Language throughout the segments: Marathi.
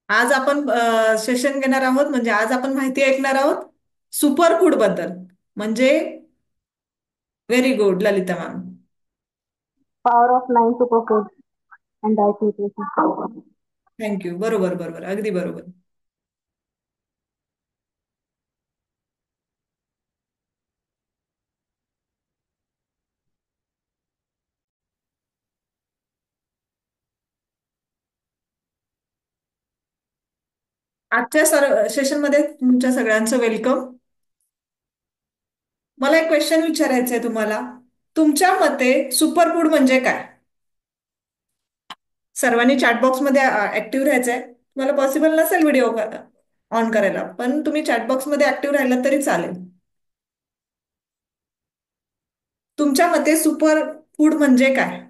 आज आपण सेशन घेणार आहोत, म्हणजे आज आपण माहिती ऐकणार आहोत सुपर फूड बद्दल. म्हणजे very good Lalita ma'am. Power of nine superfoods and diet nutrition. Thank you. बरोबर बरोबर, अगदी बरोबर. आजच्या सेशनमध्ये तुमच्या सगळ्यांचं वेलकम. मला एक क्वेश्चन विचारायचं आहे तुम्हाला. तुमच्या मते सुपर फूड म्हणजे काय? सर्वांनी चॅटबॉक्समध्ये ऍक्टिव्ह राहायचंय. तुम्हाला पॉसिबल नसेल व्हिडिओ ऑन करायला, पण तुम्ही चॅटबॉक्समध्ये ऍक्टिव्ह राहिला तरी चालेल. तुमच्या मते सुपर फूड म्हणजे काय?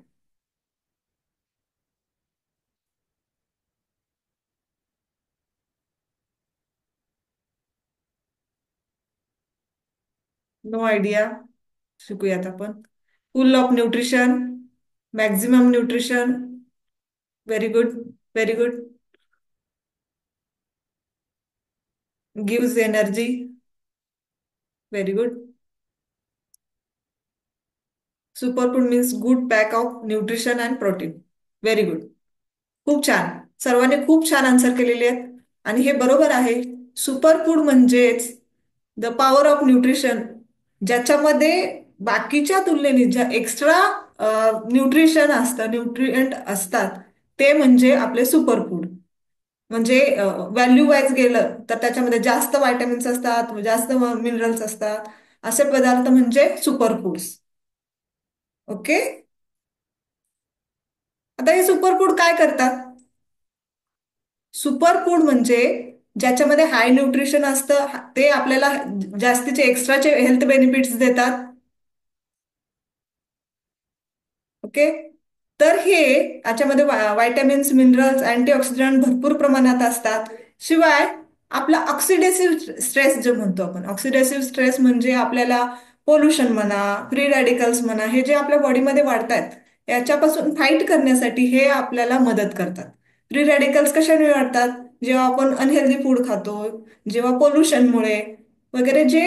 No idea. शिकूयात आपण. Full of nutrition, maximum nutrition. Very good. Very good. Gives energy. Very good. Super food means good pack of nutrition and protein. Very good. खूप छान. सर्वांनी खूप छान आन्सर केलेले आहेत आणि हे बरोबर आहे. सुपर फूड म्हणजेच द पॉवर ऑफ न्यूट्रिशन, ज्याच्यामध्ये बाकीच्या तुलनेने ज्या एक्स्ट्रा न्यूट्रिशन असतं, न्यूट्रिएंट असतात, ते म्हणजे आपले सुपर फूड. म्हणजे व्हॅल्यू वाईज गेलं तर त्याच्यामध्ये जास्त व्हायटॅमिन्स असतात, जास्त मिनरल्स असतात. असे पदार्थ म्हणजे सुपर फूड्स. ओके. आता हे सुपर फूड काय करतात? सुपर फूड म्हणजे ज्याच्यामध्ये हाय न्यूट्रिशन असतं, ते आपल्याला जास्तीचे एक्स्ट्राचे हेल्थ बेनिफिट्स देतात. ओके. तर हे याच्यामध्ये व्हायटॅमिन्स, मिनरल्स, अँटीऑक्सिडंट भरपूर प्रमाणात असतात. शिवाय आपला ऑक्सिडेसिव्ह स्ट्रेस जे म्हणतो आपण, ऑक्सिडेसिव्ह स्ट्रेस म्हणजे आपल्याला पोल्युशन म्हणा, फ्री रॅडिकल्स म्हणा, हे जे आपल्या बॉडीमध्ये वाढतात, याच्यापासून फाईट करण्यासाठी हे आपल्याला मदत करतात. फ्री रॅडिकल्स कशाने वाढतात? जेव्हा आपण अनहेल्दी फूड खातो, जेव्हा पोल्युशनमुळे वगैरे जे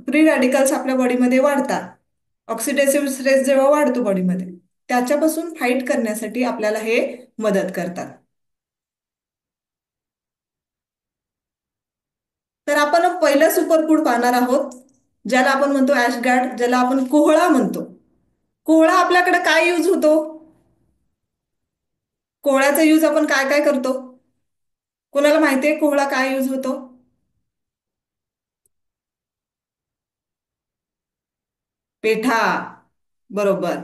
फ्री रॅडिकल्स आपल्या बॉडीमध्ये वाढतात, ऑक्सिडेसिव्ह स्ट्रेस जेव्हा वाढतो बॉडीमध्ये, त्याच्यापासून फाईट करण्यासाठी आपल्याला हे मदत करतात. तर आपण पहिलं सुपर फूड पाहणार आहोत, ज्याला आपण म्हणतो ऍशगार्ड, ज्याला आपण कोहळा म्हणतो. कोहळा आपल्याकडे काय यूज होतो? कोहळ्याचा यूज आपण काय काय करतो? कोणाला माहितीये कोहळा काय यूज होतो? पेठा. बरोबर.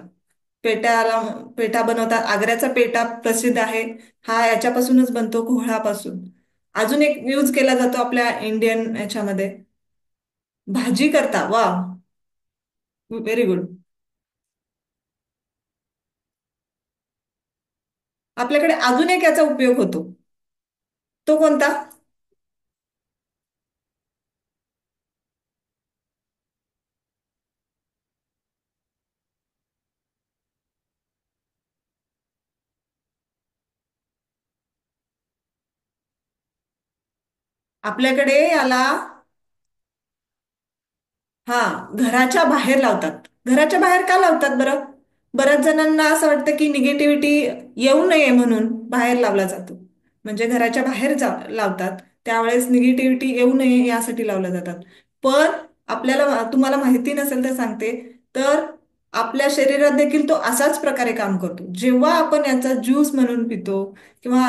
पेठाला पेठा बनवतात. आग्र्याचा पेठा प्रसिद्ध आहे. हा याच्यापासूनच बनतो, कोहळापासून. अजून एक यूज केला जातो आपल्या इंडियन याच्यामध्ये, भाजी करता. वा. Very good. आपल्याकडे अजून एक याचा उपयोग होतो. तो कोणता? आपल्याकडे याला, हा, घराच्या बाहेर लावतात. घराच्या बाहेर का लावतात बरं? बऱ्याच जणांना असं वाटतं की निगेटिव्हिटी येऊ नये म्हणून बाहेर लावला जातो. म्हणजे घराच्या बाहेर लावतात, त्यावेळेस निगेटिव्हिटी येऊ नये यासाठी लावल्या जातात. पण आपल्याला, तुम्हाला माहिती नसेल तर सांगते, तर आपल्या शरीरात देखील तो असाच प्रकारे काम करतो. जेव्हा आपण याचा ज्यूस म्हणून पितो किंवा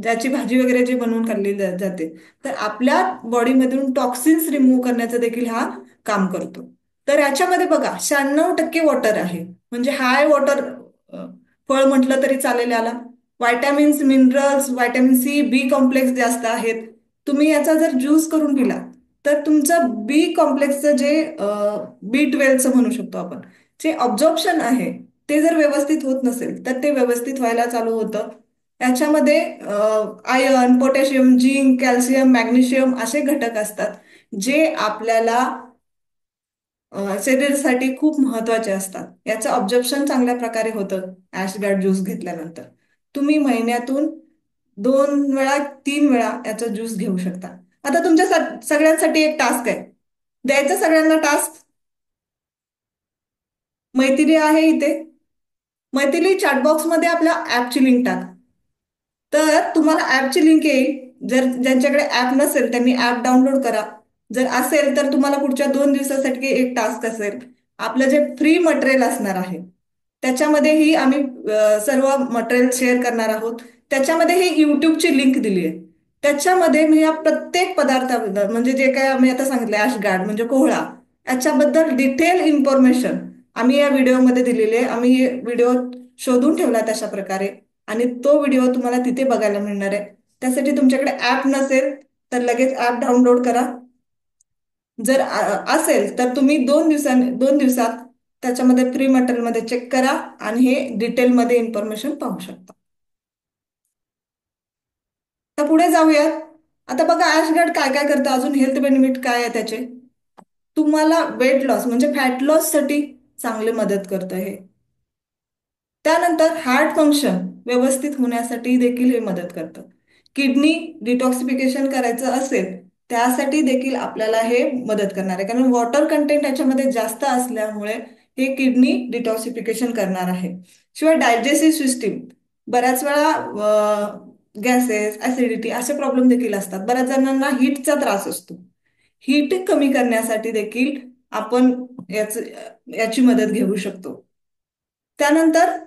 ज्याची भाजी वगैरे जे बनवून खाल्ली जाते, तर आपल्या बॉडीमधून टॉक्सिन्स रिमूव्ह करण्याचा देखील हा काम करतो. तर याच्यामध्ये बघा 96% वॉटर आहे, म्हणजे हाय वॉटर फळ म्हटलं तरी चालेल याला. व्हायटॅमिन्स, मिनरल्स, व्हायटॅमिन सी, बी कॉम्प्लेक्स जास्त आहेत. तुम्ही याचा जर ज्यूस करून पिला तर तुमचं बी कॉम्प्लेक्सचं जे बी 12चं म्हणू शकतो आपण, जे ऑब्झॉर्प्शन आहे, ते जर व्यवस्थित होत नसेल तर ते व्यवस्थित व्हायला चालू होतं. याच्यामध्ये iron, potassium, zinc, calcium, magnesium असे घटक असतात, जे आपल्याला शरीरासाठी खूप महत्वाचे असतात. याचं ऑब्झर्प्शन चांगल्या प्रकारे होतं ऍशगार्ड ज्यूस घेतल्यानंतर. तुम्ही महिन्यातून 2 वेळा 3 वेळा याचा ज्यूस घेऊ शकता. आता तुमच्या सगळ्यांसाठी एक टास्क आहे. द्यायचा सगळ्यांना टास्क. मैथिली आहे इथे. मैथिली चॅटबॉक्स मध्ये आपल्या ऍपची लिंक टाक. तर तुम्हाला ऍपची लिंक येईल. जर ज्यांच्याकडे ऍप नसेल त्यांनी ऍप डाउनलोड करा. जर असेल तर तुम्हाला पुढच्या 2 दिवसासाठी एक टास्क असेल. आपलं जे फ्री मटेरियल असणार आहे त्याच्यामध्येही आम्ही सर्व मटेरियल शेअर करणार आहोत. त्याच्यामध्ये ही युट्यूबची लिंक दिली आहे. त्याच्यामध्ये मी या प्रत्येक पदार्थाबद्दल म्हणजे जे काय आम्ही आता सांगितलं ॲशगार्ड म्हणजे कोहळा याच्याबद्दल डिटेल इन्फॉर्मेशन आम्ही या व्हिडिओमध्ये दिलेली आहे. आम्ही व्हिडिओ शोधून ठेवला तशा प्रकारे आणि तो व्हिडिओ तुम्हाला तिथे बघायला मिळणार आहे. त्यासाठी तुमच्याकडे ऍप नसेल तर लगेच ऍप डाउनलोड करा. जर असेल तर तुम्ही 2 दिवसात त्याच्यामध्ये फ्री मटेरियलमध्ये चेक करा आणि हे डिटेलमध्ये इन्फॉर्मेशन पाहू शकता. तर पुढे जाऊयात. आता बघा ॲशगार्ड काय काय करतं, अजून हेल्थ बेनिफिट काय आहे त्याचे. तुम्हाला वेट लॉस म्हणजे फॅट लॉस साठी चांगले मदत करतं हे. त्यानंतर हार्ट फंक्शन व्यवस्थित होण्यासाठी देखील हे मदत करतं. किडनी डिटॉक्सिफिकेशन करायचं असेल त्यासाठी देखील आपल्याला हे मदत करणार आहे, कारण वॉटर कंटेंट याच्यामध्ये जास्त असल्यामुळे हे किडनी डिटॉक्सिफिकेशन करणार आहे. शिवाय डायजेस्टिव्ह सिस्टीम बऱ्याच वेळा गॅसेस ऍसिडिटी असे प्रॉब्लेम देखील असतात. बऱ्याच जणांना हीटचा त्रास असतो. हीट कमी करण्यासाठी देखील आपण याच याची मदत घेऊ शकतो. त्यानंतर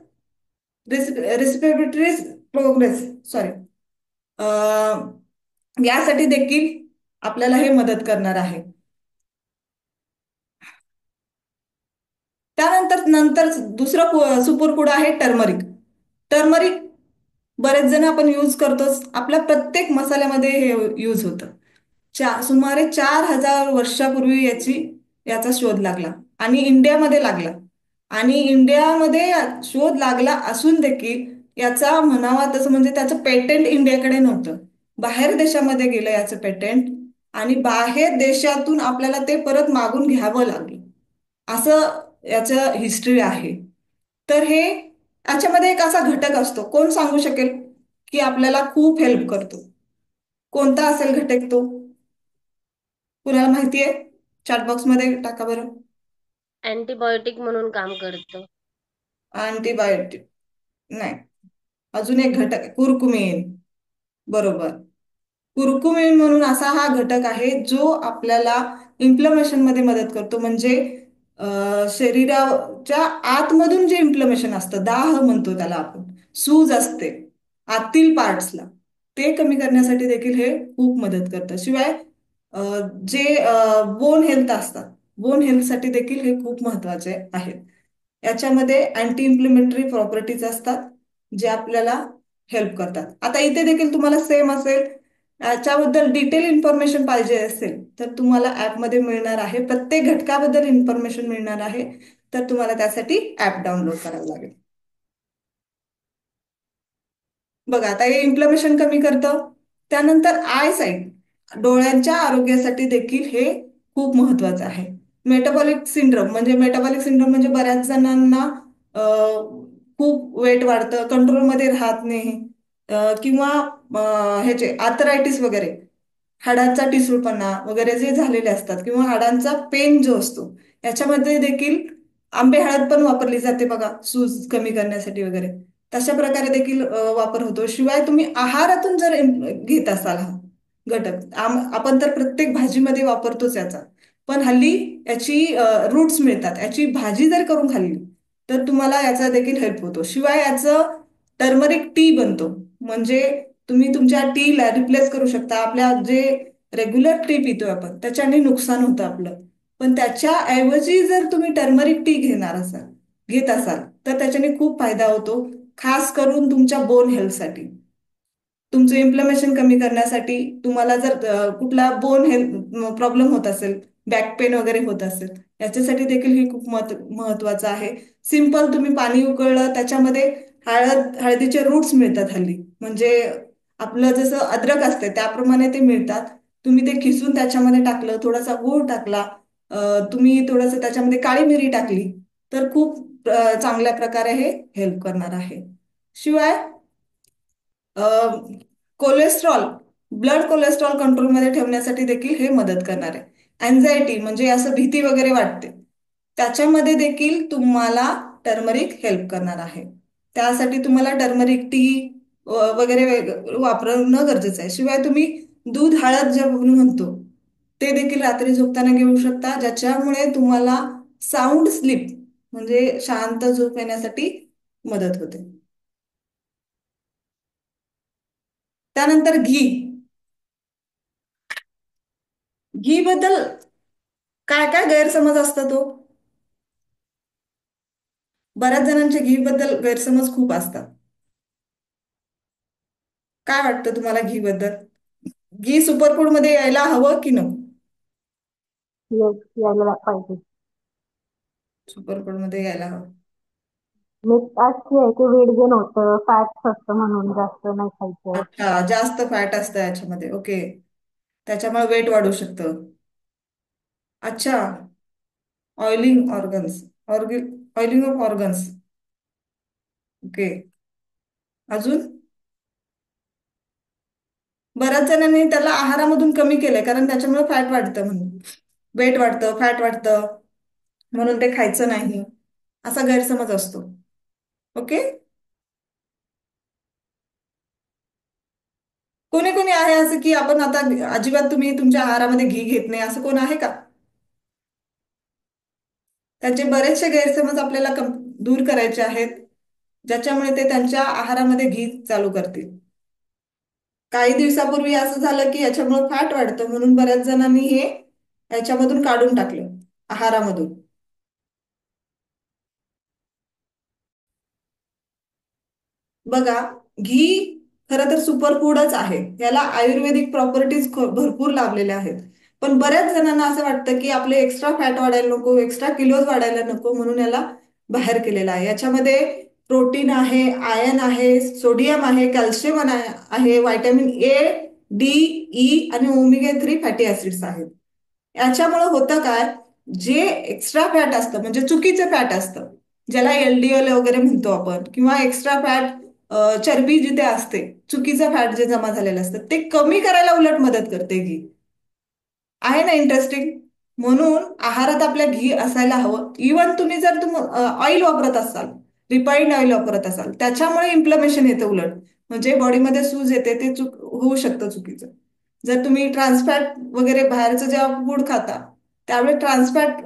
रेस्पिरेटरी प्रोग्रेस सॉरी यासाठी देखील आपल्याला हे मदत करणार आहे. त्यानंतर दुसरं सुपर फूड आहे टर्मरिक. टर्मरिक बरेच जण आपण यूज करतोच. आपल्या प्रत्येक मसाल्यामध्ये हे यूज होतं. सुमारे 4,000 वर्षापूर्वी याचा शोध लागला आणि इंडियामध्ये लागला. आणि इंडियामध्ये शोध लागला असून देखील याचा म्हणावा तसं म्हणजे त्याचं पेटंट इंडियाकडे नव्हतं. बाहेर देशामध्ये गेलं याचं पेटंट आणि बाहेर देशातून आपल्याला ते परत मागून घ्यावं लागलं. असं याचं हिस्ट्री आहे. तर हे याच्यामध्ये एक असा घटक असतो, कोण सांगू शकेल की आपल्याला खूप हेल्प करतो. कोणता असेल घटक तो? कुणाला माहिती आहे? चॅटबॉक्स मध्ये टाका बरं. अँटीबायोटिक म्हणून काम करतं. अँटीबायोटिक नाही. अजून एक घटक आहे कुरकुमीन. बरोबर. कुरकुमीन म्हणून असा हा घटक आहे जो आपल्याला इन्फ्लमेशन मध्ये मदत करतो. म्हणजे शरीराच्या आतमधून जे इन्फ्लमेशन असतं, दाह म्हणतो त्याला आपण, सूज असते आतील पार्ट्सला, ते कमी करण्यासाठी देखील हे खूप मदत करतं. शिवाय अ, जे बोन हेल्थ असतात, बोन हेल्थसाठी देखील हे खूप महत्वाचे आहेत. याच्यामध्ये अँटी इन्फ्लेमेटरी प्रॉपर्टीज असतात जे आपल्याला हेल्प करतात. आता इथे देखील तुम्हाला सेम असेल. याच्याबद्दल डिटेल इन्फॉर्मेशन पाहिजे असेल तर तुम्हाला ऍपमध्ये मिळणार आहे. प्रत्येक घटकाबद्दल इन्फॉर्मेशन मिळणार आहे. तर तुम्हाला त्यासाठी ऍप डाउनलोड करावं लागेल. बघा आता हे इन्फ्लमेशन कमी करतं. त्यानंतर आय साईट डोळ्यांच्या आरोग्यासाठी देखील हे खूप महत्वाचं आहे. मेटाबॉलिक सिंड्रोम म्हणजे बऱ्याच जणांना खूप वेट वाढतं, कंट्रोलमध्ये राहत नाही, किंवा ह्याचे आर्थरायटिस वगैरे हाडांचा ठिसूळपणा वगैरे जे झालेले असतात किंवा हाडांचा पेन जो असतो याच्यामध्ये देखील आंबे हळद पण वापरली जाते बघा, सूज कमी करण्यासाठी वगैरे. तशा प्रकारे देखील वापर होतो. शिवाय तुम्ही आहारातून जर घेत असाल हा घटक, आपण तर प्रत्येक भाजीमध्ये वापरतोच याचा, पण हल्ली याची रूट्स मिळतात, याची भाजी जर करून खाल्ली तर तुम्हाला याचा देखील हेल्प होतो. शिवाय याचं टर्मरिक टी बनतो. म्हणजे तुम्ही तुमच्या टीला रिप्लेस करू शकता. आपल्या जे रेग्युलर टी पितोय आपण त्याच्याने नुकसान होतं आपलं, पण त्याच्या ऐवजी जर तुम्ही टर्मरिक टी घेत असाल तर त्याच्याने खूप फायदा होतो. खास करून तुमच्या बोन हेल्थसाठी, तुमचं इन्फ्लमेशन कमी करण्यासाठी. तुम्हाला जर कुठला बोन हेल्थ प्रॉब्लेम होत असेल, बॅक पेन वगैरे होत असेल, याच्यासाठी देखील हे खूप महत्वाचं आहे. सिंपल तुम्ही पाणी उकळलं त्याच्यामध्ये हळदीचे रूट्स मिळतात हल्ली, म्हणजे आपलं जसं अद्रक असते त्याप्रमाणे ते मिळतात. तुम्ही ते खिसून त्याच्यामध्ये टाकलं, थोडासा गूळ टाकला, तुम्ही थोडंसं त्याच्यामध्ये काळी मिरी टाकली तर खूप चांगल्या प्रकारे हे हेल्प करणार आहे. शिवाय कोलेस्ट्रॉल, ब्लड कोलेस्ट्रॉल कंट्रोलमध्ये ठेवण्यासाठी देखील हे मदत करणार आहे. अँझायटी म्हणजे असं भीती वगैरे वाटते, त्याच्यामध्ये देखील तुम्हाला टर्मरिक हेल्प करणार आहे. त्यासाठी तुम्हाला टर्मरिक टी वगैरे वापरणं गरजेचं आहे. शिवाय तुम्ही दूध हळद जे आपण म्हणतो ते देखील रात्री झोपताना घेऊ शकता, ज्याच्यामुळे तुम्हाला साऊंड स्लीप म्हणजे शांत झोप येण्यासाठी मदत होते. त्यानंतर घी. घी बद्दल काय काय गैरसमज असतात तो? बऱ्याच जणांचे घी बद्दल गैरसमज खूप असतात. काय वाटतं तुम्हाला घी बद्दल? घी सुपरफूड मध्ये यायला हवं की नको? येस, यायला पाहिजे. सुपरफूड मध्ये यायला हवं. मी अशी आहे की वेट गेन होतं, फॅट असतं म्हणून जास्त नाही खायचं. अच्छा, जास्त फॅट असतं याच्यामध्ये. ओके, त्याच्यामुळे वेट वाढू शकतं. अच्छा, oiling organs, oiling of organs. Okay, अजून बऱ्याच जणांनी त्याला आहारामधून कमी केलंय कारण त्याच्यामुळे फॅट वाढतं म्हणून, वेट वाढतं, फॅट वाढतं, म्हणून ते खायचं नाही, असा गैरसमज असतो. ओके, कोणी कोणी आहे असं की आपण आता अजिबात तुम्ही तुमच्या आहारामध्ये घी घेत नाही, असं कोण आहे का? त्यांचे बरेचसे गैरसमज आपल्याला दूर करायचे आहेत, ज्याच्यामुळे ते त्यांच्या आहारामध्ये घी चालू करतील. काही दिवसापूर्वी असं झालं की याच्यामुळे फॅट वाढतं म्हणून बऱ्याच जणांनी हे याच्यामधून काढून टाकलं, आहारामधून. बघा, घी खरं तर सुपरफूडच आहे, याला आयुर्वेदिक प्रॉपर्टीज भरपूर लाभलेल्या आहेत. पण बऱ्याच जणांना असं वाटतं की आपले एक्स्ट्रा फॅट वाढायला नको, एक्स्ट्रा किलोज वाढायला नको, म्हणून याला बाहेर केलेलं आहे. याच्यामध्ये प्रोटीन आहे, आयर्न आहे, सोडियम आहे, कॅल्शियम आहे, व्हायटॅमिन ए, डी, ई आणि ओमेगा 3 फॅटी ऍसिड्स आहेत. याच्यामुळे होतं काय, जे एक्स्ट्रा फॅट असतं म्हणजे चुकीचं फॅट असतं, ज्याला एलडीएल वगैरे म्हणतो आपण, किंवा एक्स्ट्रा फॅट, चरबी जिथे असते, चुकीचं फॅट जे जमा झालेलं असतं ते कमी करायला उलट मदत करते घी. आहे ना इंटरेस्टिंग? म्हणून आहारात आपल्या घी असायला हवं. इवन तुम्ही जर ऑइल वापरत असाल, रिफाईंड ऑइल वापरत असाल, त्याच्यामुळे इन्फ्लमेशन येतं उलट, म्हणजे बॉडीमध्ये सूज येते, ते होऊ शकतं चुकीचं. जर तुम्ही ट्रान्सफॅट वगैरे बाहेरचं जेव्हा फूड खाता त्यावेळी ट्रान्सफॅट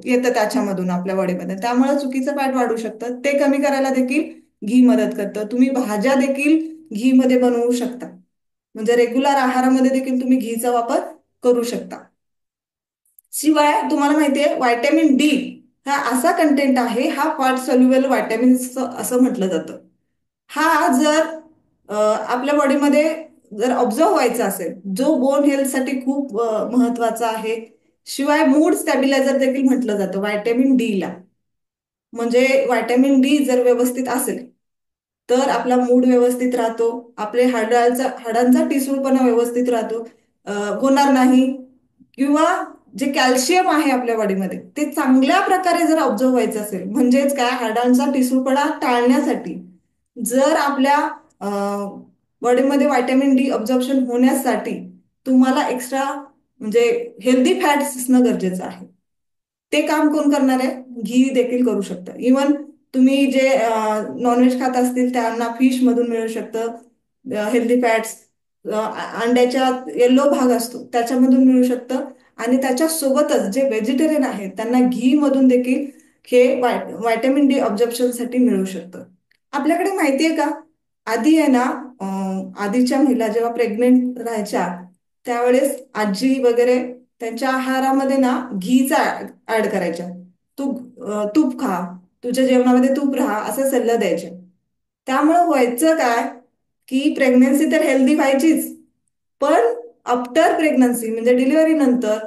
येतं त्याच्यामधून आपल्या बॉडीमध्ये, त्यामुळे चुकीचं फॅट वाढू शकतं. ते कमी करायला देखील घी मदत करतं. तुम्ही भाज्या देखील घी मध्ये बनवू शकता, म्हणजे रेग्युलर आहारामध्ये देखील तुम्ही घीचा वापर करू शकता. शिवाय तुम्हाला माहितीये व्हायटॅमिन डी हा असा कंटेंट आहे, हा फॅट सोल्युबल व्हायटॅमिन्स असं म्हटलं जातं. हा जर आपल्या बॉडीमध्ये जर ऑब्झर्व व्हायचा असेल, जो बोन हेल्थसाठी खूप महत्वाचा आहे. शिवाय मूड स्टॅबिलायझर देखील म्हटलं जातं व्हायटॅमिन डी ला. म्हणजे व्हायटॅमिन डी जर व्यवस्थित असेल तर आपला मूड व्यवस्थित राहतो, आपले हाडांचा टिसूळपणा व्यवस्थित राहतो, होणार नाही. किंवा जे कॅल्शियम आहे आपल्या बॉडीमध्ये ते चांगल्या प्रकारे जर ऑब्झर्व व्हायचं असेल, म्हणजेच काय, हाडांचा टिसूळपणा टाळण्यासाठी जर आपल्या बॉडीमध्ये व्हायटॅमिन डी ऑब्झर्प्शन होण्यासाठी तुम्हाला एक्स्ट्रा म्हणजे हेल्दी फॅट्स असणं गरजेचं आहे. ते काम कोण करणार आहे? घी देखील करू शकतं. इवन तुम्ही जे नॉनव्हेज खात असतील त्यांना फिश मधून मिळू शकतं हेल्दी फॅट्स. अंड्याच्या येलो भाग असतो त्याच्यामधून मिळू शकतं. आणि त्याच्या सोबतच जे व्हेजिटेरियन आहेत त्यांना घी मधून देखील हे व्हायटॅमिन डी ऑब्झर्प्शन साठी मिळू शकतं. आपल्याकडे माहितीये का, आधी आहे ना, आधीच्या महिला जेव्हा प्रेग्नेंट राहायच्या त्यावेळेस आजी वगैरे त्यांच्या आहारामध्ये ना घीचा ऍड करायच्या. तूप खा, तुझ्या जेवणामध्ये तूप राहा, असा सल्ला द्यायचे. त्यामुळे व्हायचं काय की प्रेग्नन्सी तर हेल्दी व्हायचीच, पण आफ्टर प्रेग्नन्सी म्हणजे डिलिव्हरी नंतर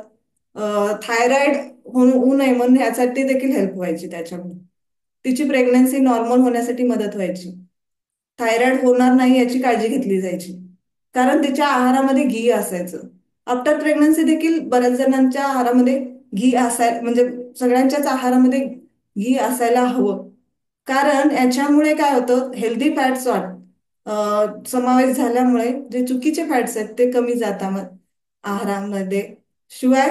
थायरॉइड होऊ नये म्हणून ह्यासाठी देखील हेल्प व्हायची. त्याच्यामुळे तिची प्रेग्नन्सी नॉर्मल होण्यासाठी मदत व्हायची. थायरॉइड होणार नाही याची काळजी घेतली जायची, कारण तिच्या आहारामध्ये घी असायचं. आफ्टर प्रेग्नन्सी देखील बऱ्याच जणांच्या आहारामध्ये घी असाय म्हणजे सगळ्यांच्याच आहारामध्ये घी असायला हवं, कारण याच्यामुळे काय होतं, हेल्दी फॅट्स वाढ समावेश झाल्यामुळे जे चुकीचे फॅट्स आहेत ते कमी जातात आहारामध्ये. शिवाय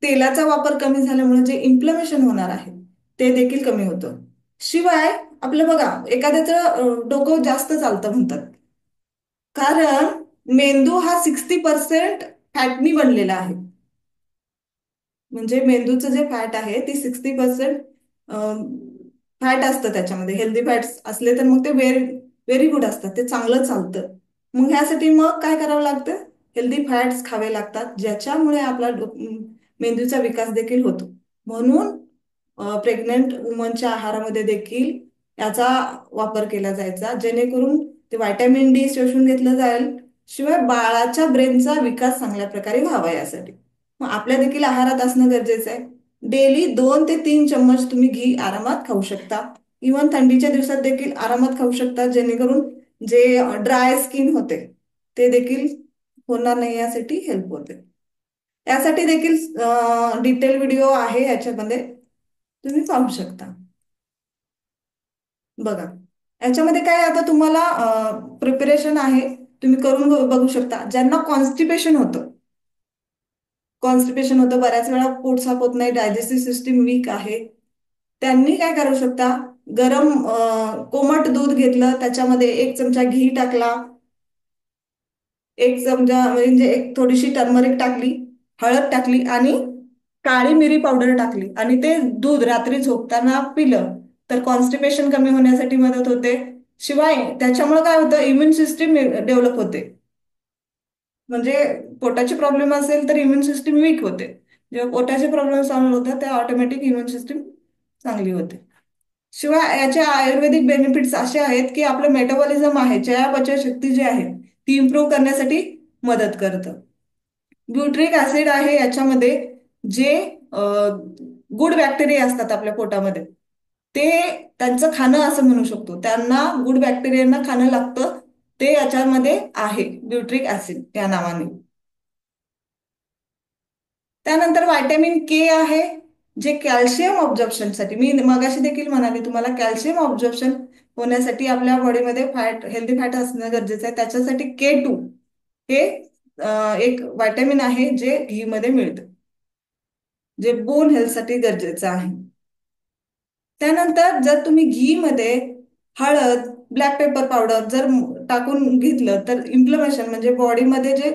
तेलाचा वापर कमी झाल्यामुळे जे इन्फ्लमेशन होणार आहे ते देखील कमी होतं. शिवाय आपलं बघा, एखाद्याचं डोकं जास्त चालतं म्हणतात, कारण मेंदू हा 60% फॅटनी बनलेला आहे. म्हणजे मेंदूचं जे फॅट आहे ते 60% फॅट असतं त्याच्यामध्ये. हेल्दी फॅट्स असले तर मग ते व्हेरी गुड असतात, ते चांगलं चालतं. मग ह्यासाठी मग काय करावं लागतं? हेल्दी फॅट्स खावे लागतात, ज्याच्यामुळे आपला मेंदूचा विकास देखील होतो. म्हणून प्रेग्नंट वुमनच्या आहारामध्ये देखील याचा वापर केला जायचा, जेणेकरून ते व्हायटॅमिन डी शोषून घेतलं जाईल. शिवाय बाळाच्या ब्रेनचा विकास चांगल्या प्रकारे व्हावा यासाठी. मग आपल्या देखील आहारात असणं गरजेचं आहे. डेली 2 ते 3 चम्मच तुम्ही घी आरामात खाऊ शकता. इव्हन थंडीच्या दिवसात देखील आरामात खाऊ शकता, जेणेकरून जे ड्राय स्किन होते ते देखील होणार नाही, यासाठी हेल्प होते. यासाठी देखील डिटेल व्हिडिओ आहे याच्यामध्ये, तुम्ही पाहू शकता. बघा, याच्यामध्ये काय आता तुम्हाला प्रिपरेशन आहे, तुम्ही करून बघू शकता. ज्यांना कॉन्स्टिपेशन होतं, बऱ्याच वेळा पोट साफ होत नाही, डायजेस्टिव्ह सिस्टीम वीक आहे, त्यांनी काय करू शकता? गरम कोमट दूध घेतलं, त्याच्यामध्ये 1 चमचा घी टाकला, 1 चमचा म्हणजे एक थोडीशी टर्मरिक टाकली, हळद टाकली आणि काळी मिरी पावडर टाकली, आणि ते दूध रात्री झोपताना पिलं तर कॉन्स्टिपेशन कमी होण्यासाठी मदत होते. शिवाय त्याच्यामुळे काय होतं? इम्युन सिस्टीम डेव्हलप होते. म्हणजे पोटाचे प्रॉब्लेम असेल तर इम्युन सिस्टीम वीक होते. जेव्हा पोटाचे प्रॉब्लेम सॉल्व्ह होतात तेव्हा ऑटोमॅटिक इम्युन सिस्टीम चांगली होते. शिवाय याचे आयुर्वेदिक बेनिफिट्स असे आहेत की आपलं मेटाबॉलिझम आहे, चयापचय शक्ती जी आहे ती इम्प्रूव्ह करण्यासाठी मदत करतं. ब्युट्रिक ऍसिड आहे याच्यामध्ये, जे गुड बॅक्टेरिया असतात आपल्या पोटामध्ये, ते त्यांचं खाणं असं म्हणू शकतो, त्यांना गुड बॅक्टेरियांना खाणं लागतं, ते याच्यामध्ये आहे ब्युट्रिक ऍसिड या नावाने. त्यानंतर व्हायटॅमिन के आहे, जे कॅल्शियम ऑब्झॉर्प्शनसाठी, मी मगाशी देखील म्हणाले तुम्हाला, कॅल्शियम ऑब्झॉर्प्शन होण्यासाठी आपल्या बॉडीमध्ये हेल्दी फॅट असणं गरजेचं आहे. त्याच्यासाठी K2 हे एक व्हायटॅमिन आहे जे घी मध्ये मिळतं, जे बोन हेल्थसाठी गरजेचं आहे. त्यानंतर जर तुम्ही घी मध्ये हळद, ब्लॅक पेपर पावडर जर टाकून घेतलं तर इन्फ्लमेशन म्हणजे बॉडीमध्ये जे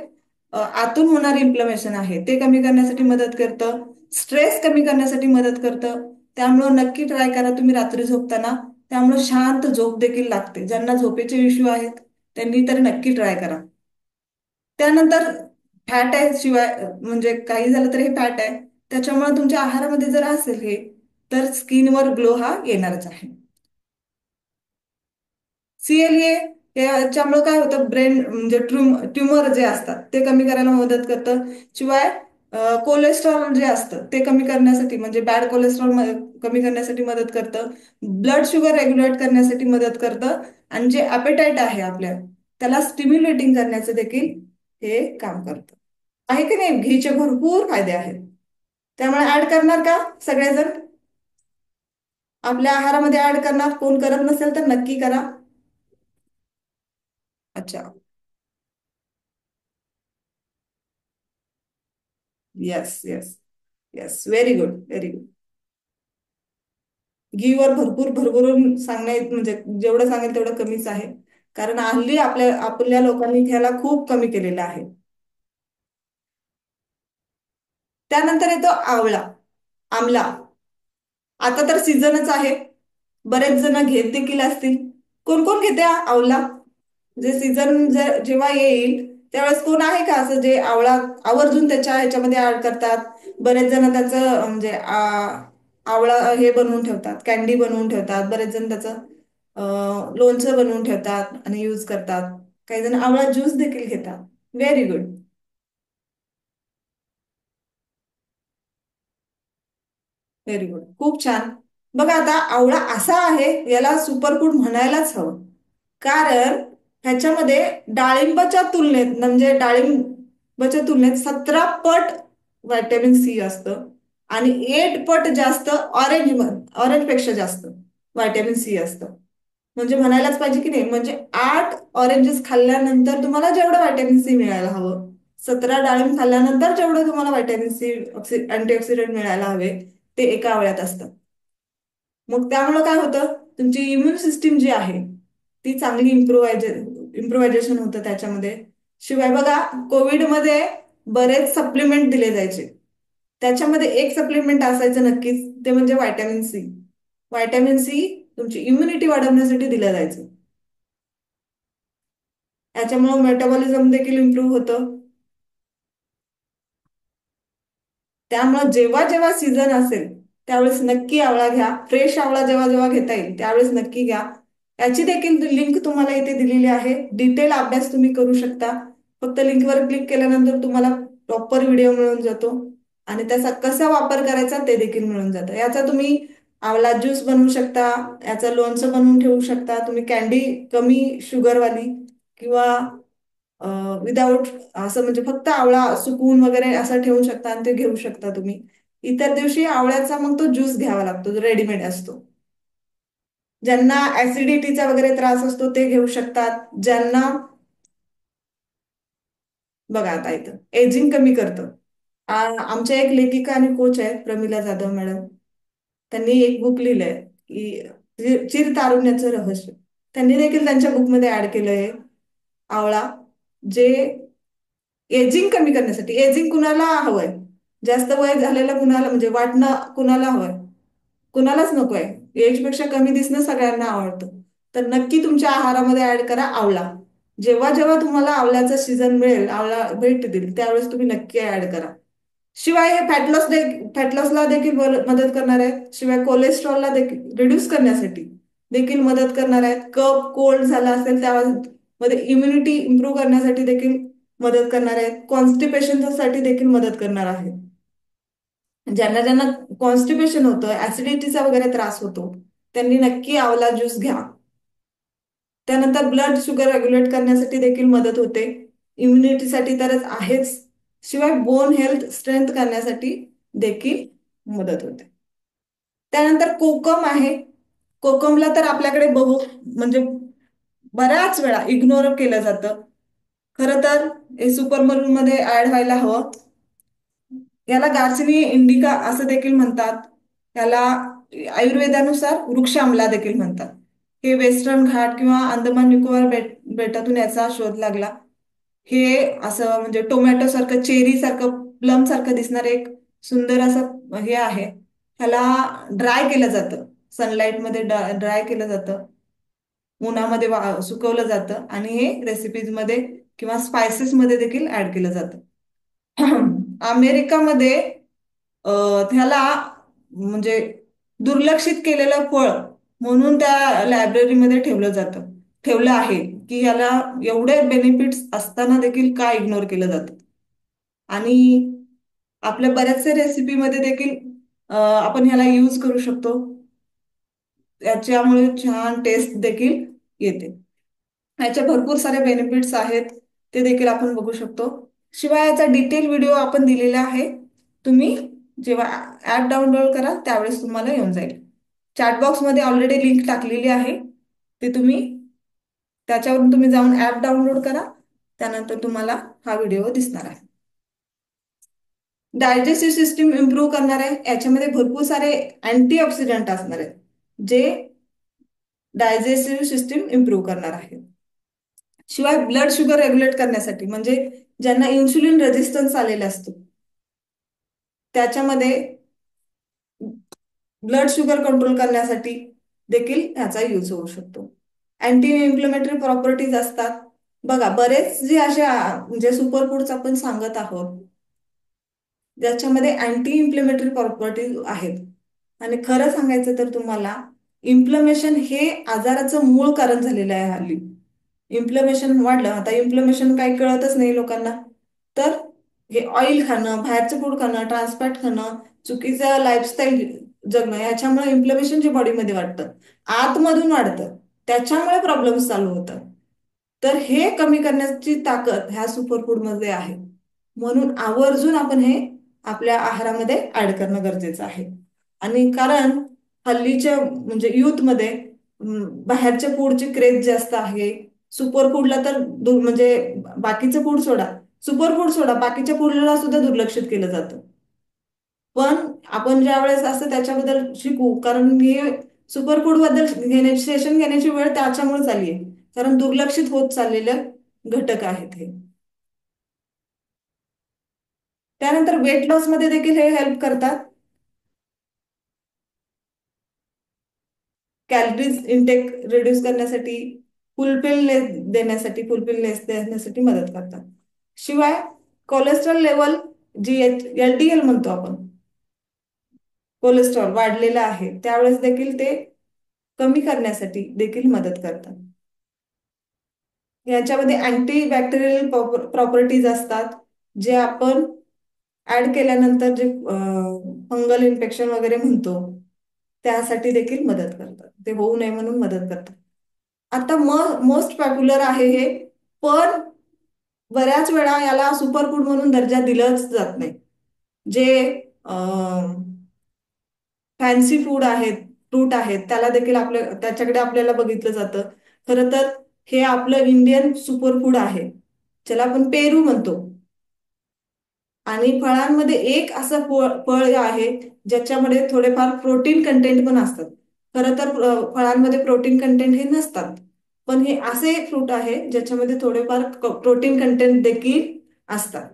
आतून होणार इन्फ्लमेशन आहे ते कमी करण्यासाठी मदत करतं, स्ट्रेस कमी करण्यासाठी मदत करतं. त्यामुळं नक्की ट्राय करा तुम्ही रात्री झोपताना, त्यामुळं शांत झोप देखील लागते. ज्यांना झोपेचे इश्यू आहेत त्यांनी तर नक्की ट्राय करा. त्यानंतर फॅट आहे, शिवाय म्हणजे काही झालं तर हे फॅट आहे, त्याच्यामुळे तुमच्या आहारामध्ये जर असेल हे, तर स्किनवर ग्लो हा येणारच आहे. CLA याच्यामुळे काय होतं? ब्रेन म्हणजे ट्युमर जे असतात ते कमी करायला मदत करतं. शिवाय कोलेस्ट्रॉल जे असतं ते कमी करण्यासाठी, म्हणजे बॅड कोलेस्ट्रॉल कमी करण्यासाठी मदत करतं. ब्लड शुगर रेग्युलेट करण्यासाठी मदत करतं. आणि जे ॲपेटाईट आहे आपल्या, त्याला स्टिम्युलेटिंग करण्याचं देखील हे काम करतं. आहे की नाही? घीचे भरपूर फायदे आहेत. त्यामुळे ऍड करणार का सगळेजण? आपल्या आहारामध्ये ऍड करणार? कोण करत नसेल तर नक्की करा. अच्छा. Yes, yes, yes, very good, very good. घीवर भरपूर भरभरून सांगणे म्हणजे जेवढं सांगेल तेवढं कमीच आहे, कारण हल्ली आपल्या आपल्या लोकांनी ह्याला खूप कमी केलेलं आहे. त्यानंतर येतो आवळा, आमला. आता तर सीझनच आहे, बरेच जण घेत देखील असतील. कोण कोण घेते हा आवळा? जे सीझन जेव्हा येईल त्यावेळेस कोण आहे का असं जे आवळा आवर्जून त्याच्या ह्याच्यामध्ये ऍड करतात? बरेच जण त्याचं म्हणजे आवळा हे बनवून ठेवतात, कॅन्डी बनवून ठेवतात, बरेच जण त्याचं लोणचं बनवून ठेवतात आणि यूज करतात. काही जण आवळा ज्यूस देखील घेतात. व्हेरी गुड, व्हेरी गुड, खूप छान. बघा, आता आवळा असा आहे, याला सुपरफूड म्हणायलाच हवं, कारण ह्याच्यामध्ये डाळिंबाच्या तुलनेत, म्हणजे डाळिंबाच्या तुलनेत 17 पट व्हिटॅमिन सी असतं, आणि 8 पट जास्त ऑरेंज पेक्षा जास्त व्हिटॅमिन सी असतं. म्हणजे म्हणायलाच पाहिजे की नाही, म्हणजे 8 ऑरेंजेस खाल्ल्यानंतर तुम्हाला जेवढं व्हायटॅमिन सी मिळायला हवं, 17 डाळिंब खाल्ल्यानंतर जेवढं तुम्हाला व्हायटॅमिन सी अँटीऑक्सिडंट मिळायला हवे, ते एका आवळ्यात असतं. मग त्यामुळं काय होतं, तुमची इम्युन सिस्टीम जी आहे ती चांगली इम्प्रोव्हायझेशन होतं त्याच्यामध्ये. शिवाय बघा, कोविडमध्ये बरेच सप्लिमेंट दिले जायचे. त्याच्यामध्ये एक सप्लिमेंट असायचं नक्कीच, ते म्हणजे व्हायटॅमिन सी. व्हायटॅमिन सी तुमची इम्युनिटी वाढवण्यासाठी दिलं जायचं. याच्यामुळे मेटाबॉलिझम देखील इम्प्रूव्ह होतं. त्यामुळे जेव्हा जेव्हा सीझन असेल त्यावेळेस नक्की आवळा घ्या. फ्रेश आवळा जेव्हा जेव्हा घेता येईल त्यावेळेस नक्की घ्या. याची देखील लिंक तुम्हाला इथे दिलेली आहे. डिटेल अभ्यास तुम्ही करू शकता. फक्त लिंकवर क्लिक केल्यानंतर तुम्हाला प्रॉपर व्हिडिओ मिळून जातो आणि त्याचा कसा वापर करायचा ते देखील मिळून जातं. याचा तुम्ही आवळा ज्यूस बनवू शकता, याचं लोणचं बनवून ठेवू शकता तुम्ही, कॅन्डी कमी शुगरवाली किंवा विदाऊट, असं म्हणजे फक्त आवळा सुकवून वगैरे असं ठेवू शकता आणि ते घेऊ शकता तुम्ही. इतर दिवशी आवळ्याचा मग तो ज्यूस घ्यावा लागतो जो रेडीमेड असतो. ज्यांना ऍसिडिटीचा वगैरे त्रास असतो ते घेऊ शकतात. ज्यांना, बघा आता इथं एजिंग कमी करतं. आमच्या एक लेखिका आणि कोच आहेत प्रमिला जाधव मॅडम. त्यांनी एक बुक लिहिलंय की चिर तारुण्याचं रहस्य. त्यांनी देखील त्यांच्या बुकमध्ये ऍड केलंय आवळा, जे एजिंग कमी करण्यासाठी. एजिंग कुणाला हवंय? जास्त वय झालेलं कुणाला, म्हणजे वाटणं कुणाला हवंय? कुणालाच नकोय. एजपेक्षा कमी दिसणं सगळ्यांना आवडतं. तर नक्की तुमच्या आहारामध्ये ऍड करा आवळा. जेव्हा जेव्हा तुम्हाला आवळ्याचं सीझन मिळेल, आवळा भेट देईल, त्यावेळेस तुम्ही नक्की ऍड करा. शिवाय हे फॅट लॉसला देखील मदत करणार आहे. शिवाय कोलेस्ट्रॉलला देखील रिड्यूस करण्यासाठी देखील मदत करणार आहेत. कफ कोल्ड झाला असेल त्यामध्ये इम्युनिटी इम्प्रूव्ह करण्यासाठी देखील मदत करणार आहेत. कॉन्स्टिपेशन साठी देखील मदत करणार आहे. ज्यांना ज्यांना कॉन्स्टिपेशन होतं, ऍसिडिटीचा वगैरे त्रास होतो, त्यांनी नक्की आवळा ज्यूस घ्या. त्यानंतर ब्लड शुगर रेग्युलेट करण्यासाठी देखील मदत होते. इम्युनिटीसाठी तरच आहेच, शिवाय बोन हेल्थ स्ट्रेंथ करण्यासाठी देखील मदत होते. त्यानंतर कोकम आहे. कोकमला तर आपल्याकडे म्हणजे बऱ्याच वेळा इग्नोर केलं जातं. खरं तर हे सुपरमोन मध्ये ऍड व्हायला हवं. याला गार्सिनी इंडिका असं देखील म्हणतात. याला आयुर्वेदानुसार वृक्ष आमला देखील म्हणतात. हे वेस्टर्न घाट किंवा अंदमान निकोबार बेटातून याचा शोध लागला. हे असं म्हणजे टोमॅटो सारखं, चेरी सारखं, प्लम सारखं दिसणार एक सुंदर असं हे आहे. ह्याला ड्राय केलं जातं, सनलाइट मध्ये ड्राय केलं जातं, उन्हामध्ये सुकवलं जातं आणि हे रेसिपीज मध्ये किंवा स्पायसेस मध्ये देखील ऍड केलं जातं. अमेरिकामध्ये त्याला म्हणजे दुर्लक्षित केलेलं फळ म्हणून त्या लायब्ररीमध्ये ठेवलं आहे की याला एवढे बेनिफिट्स असताना देखील का इग्नोर केलं जातं. आणि आपल्या बऱ्याचशा रेसिपीमध्ये देखील आपण ह्याला यूज करू शकतो. याच्यामुळे छान टेस्ट देखील येते. याचे भरपूर सारे बेनिफिट्स आहेत, ते देखील आपण बघू शकतो. शिवाय याचा डिटेल व्हिडिओ आपण दिलेला आहे. तुम्ही जेव्हा ऍप डाउनलोड कराल त्यावेळेस तुम्हाला येऊन जाईल. चॅट बॉक्समध्ये ऑलरेडी लिंक टाकलेली आहे, ते तुम्ही त्याच्यावरून तुम्ही जाऊन ऍप डाउनलोड करा. त्यानंतर तुम्हाला हा व्हिडिओ दिसणार आहे. डायजेस्टिव्ह सिस्टीम इम्प्रूव्ह करणार आहे. याच्यामध्ये भरपूर सारे अँटीऑक्सिडंट असणार आहेत जे डायजेस्टिव्ह सिस्टीम इम्प्रूव्ह करणार आहे. शिवाय ब्लड शुगर रेग्युलेट करण्यासाठी, म्हणजे ज्यांना इन्सुलिन रेझिस्टन्स आलेला असतो त्याच्यामध्ये ब्लड शुगर कंट्रोल करण्यासाठी देखील याचा यूज होऊ शकतो. अँटी इन्फ्लेमेटरी प्रॉपर्टीज असतात. बघा, बरेच जे असे म्हणजे सुपर फूड्स आपण सांगत आहोत ज्याच्यामध्ये अँटी इन्फ्लेमेटरी प्रॉपर्टीज आहेत. आणि खरं सांगायचं तर तुम्हाला, इन्फ्लमेशन हे आजाराचं मूळ कारण झालेलं आहे हल्ली. इन्फ्लमेशन वाढलं, आता इन्फ्लमेशन काही कळतच नाही लोकांना, तर हे ऑइल खाणं, बाहेरचं फूड खाणं, ट्रान्सफॅट खाणं, चुकीचं लाईफस्टाईल जगणं, याच्यामुळे इन्फ्लमेशन जे बॉडीमध्ये वाढतं, आतमधून वाढतं, त्याच्यामुळे प्रॉब्लेम्स चालू होतात. तर हे कमी करण्याची ताकद ह्या सुपरफूड मध्ये आहे. म्हणून आवर्जून आपण हे आपल्या आहारामध्ये ऍड करणं गरजेचं आहे. आणि कारण हल्लीच्या म्हणजे युथ मध्ये बाहेरच्या फूडची क्रेज जास्त आहे. सुपर फूडला तर म्हणजे बाकीचं फूड सोडा, सुपर फूड सोडा, बाकीच्या फूडला सुद्धा दुर्लक्षित केलं जातं. पण आपण ज्या वेळेस असं त्याच्याबद्दल शिकू, कारण हे सुपर फूड बद्दल सेशन घेण्याची वेळ त्याच्यामुळे आली आहे, कारण दुर्लक्षित होत चाललेले घटक आहेत हे. त्यानंतर वेट लॉस मध्ये देखील हे हेल्प करतात. कॅलरीज इंटेक रिड्यूस करण्यासाठी, फुलफिलनेस देण्यासाठी मदत करतात. शिवाय कोलेस्ट्रॉल लेवल, जी LDL म्हणतो आपण, कोलेस्ट्रॉल वाढलेलं आहे त्यावेळेस देखील ते कमी करण्यासाठी देखील मदत करतात. याच्यामध्ये अँटी बॅक्टेरियल प्रॉपर्टीज असतात, जे आपण ऍड केल्यानंतर जे फंगल इन्फेक्शन वगैरे म्हणतो त्यासाठी देखील मदत करतात, ते होऊ नये म्हणून मदत करतात. आता मोस्ट पॉप्युलर आहे हे, पण बऱ्याच वेळा याला सुपरफूड म्हणून दर्जा दिलाच जात नाही. जे फॅन्सी फूड आहेत, फ्रूट आहेत, त्याला देखील त्याच्याकडे आपल्याला बघितलं जातं. खरं तर हे आपलं इंडियन सुपर फूड आहे, ज्याला आपण पेरू म्हणतो. आणि फळांमध्ये एक असं फळ आहे ज्याच्यामध्ये थोडेफार प्रोटीन कंटेंट पण असतात. खरं तर फळांमध्ये प्रोटीन कंटेंट हे नसतात, पण हे असे फ्रूट आहे ज्याच्यामध्ये थोडेफार प्रोटीन कंटेंट देखील असतात.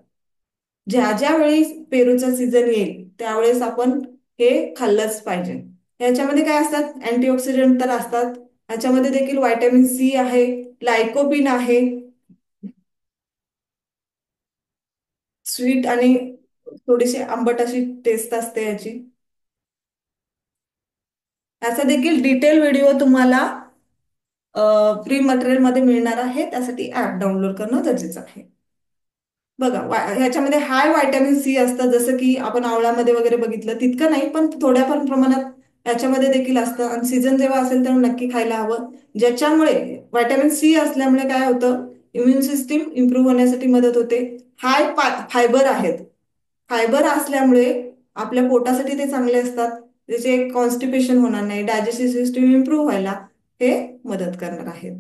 ज्या ज्या वेळी पेरूचा सीझन येईल त्यावेळेस आपण हे खाल्लंच पाहिजे. याच्यामध्ये काय असतात, अँटीऑक्सिडंट तर असतात, याच्यामध्ये देखील व्हायटॅमिन सी आहे, लायकोपिन आहे, स्वीट आणि थोडीशी आंबट अशी टेस्ट असते याची. याचा देखील डिटेल व्हिडिओ तुम्हाला फ्री मटेरियल मध्ये मिळणार आहे, त्यासाठी ऍप डाउनलोड करणं गरजेचं आहे. बघा, ह्याच्यामध्ये हाय व्हायटॅमिन सी असतं, जसं की आपण आवळामध्ये वगैरे बघितलं तितकं नाही, पण थोड्याफार प्रमाणात याच्यामध्ये देखील असतं. आणि सीझन जेव्हा असेल तेव्हा नक्की खायला हवं, ज्याच्यामुळे व्हायटॅमिन सी असल्यामुळे काय होतं, इम्युन सिस्टीम इम्प्रूव्ह होण्यासाठी मदत होते. हाय फायबर आहेत, फायबर असल्यामुळे आपल्या पोटासाठी ते चांगले असतात, त्याचे कॉन्स्टिपेशन होणार नाही, डायजेस्टिव्ह सिस्टीम इम्प्रूव्ह व्हायला हे मदत करणार आहेत.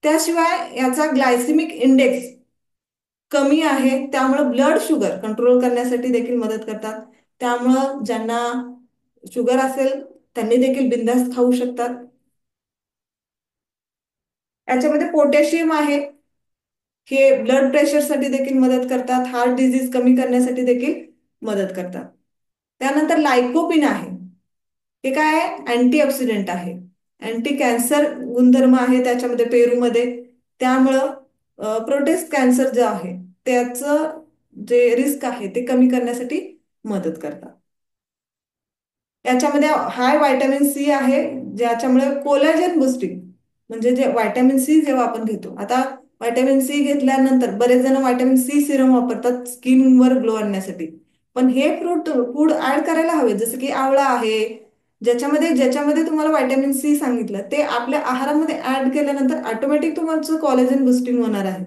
त्याशिवाय याचा ग्लायसिमिक इंडेक्स कमी आहे, त्यामुळं ब्लड शुगर कंट्रोल करण्यासाठी देखील मदत करतात. त्यामुळं ज्यांना शुगर असेल त्यांनी देखील बिंदास्त खाऊ शकतात. याच्यामध्ये पोटॅशियम आहे, हे ब्लड प्रेशरसाठी देखील मदत करतात, हार्ट डिझीज कमी करण्यासाठी देखील मदत करतात. त्यानंतर लायकोपिन आहे, हे काय आहे, अँटीऑक्सिडंट आहे, अँटी कॅन्सर गुणधर्म आहे त्याच्यामध्ये पेरूमध्ये. त्यामुळं प्रोटेस्ट कॅन्सर जे आहे त्याचं जे रिस्क आहे ते कमी करण्यासाठी मदत करतात. याच्यामध्ये हाय व्हायटॅमिन सी आहे, ज्याच्यामुळे कोलॅजन बुस्टिंग, म्हणजे जे व्हायटॅमिन सी जेव्हा आपण घेतो, आता व्हायटॅमिन सी घेतल्यानंतर बरेच जण व्हायटॅमिन सी सिरम वापरतात स्किनवर ग्लो आणण्यासाठी. पण हे फूड ऍड करायला हवे, जसं की आवळा आहे, ज्याच्यामध्ये ज्याच्यामध्ये तुम्हाला व्हायटॅमिन सी सांगितलं ते आपल्या आहारामध्ये ऍड केल्यानंतर ऑटोमॅटिक तुमचं कॉलेजन बुस्टिंग होणार आहे.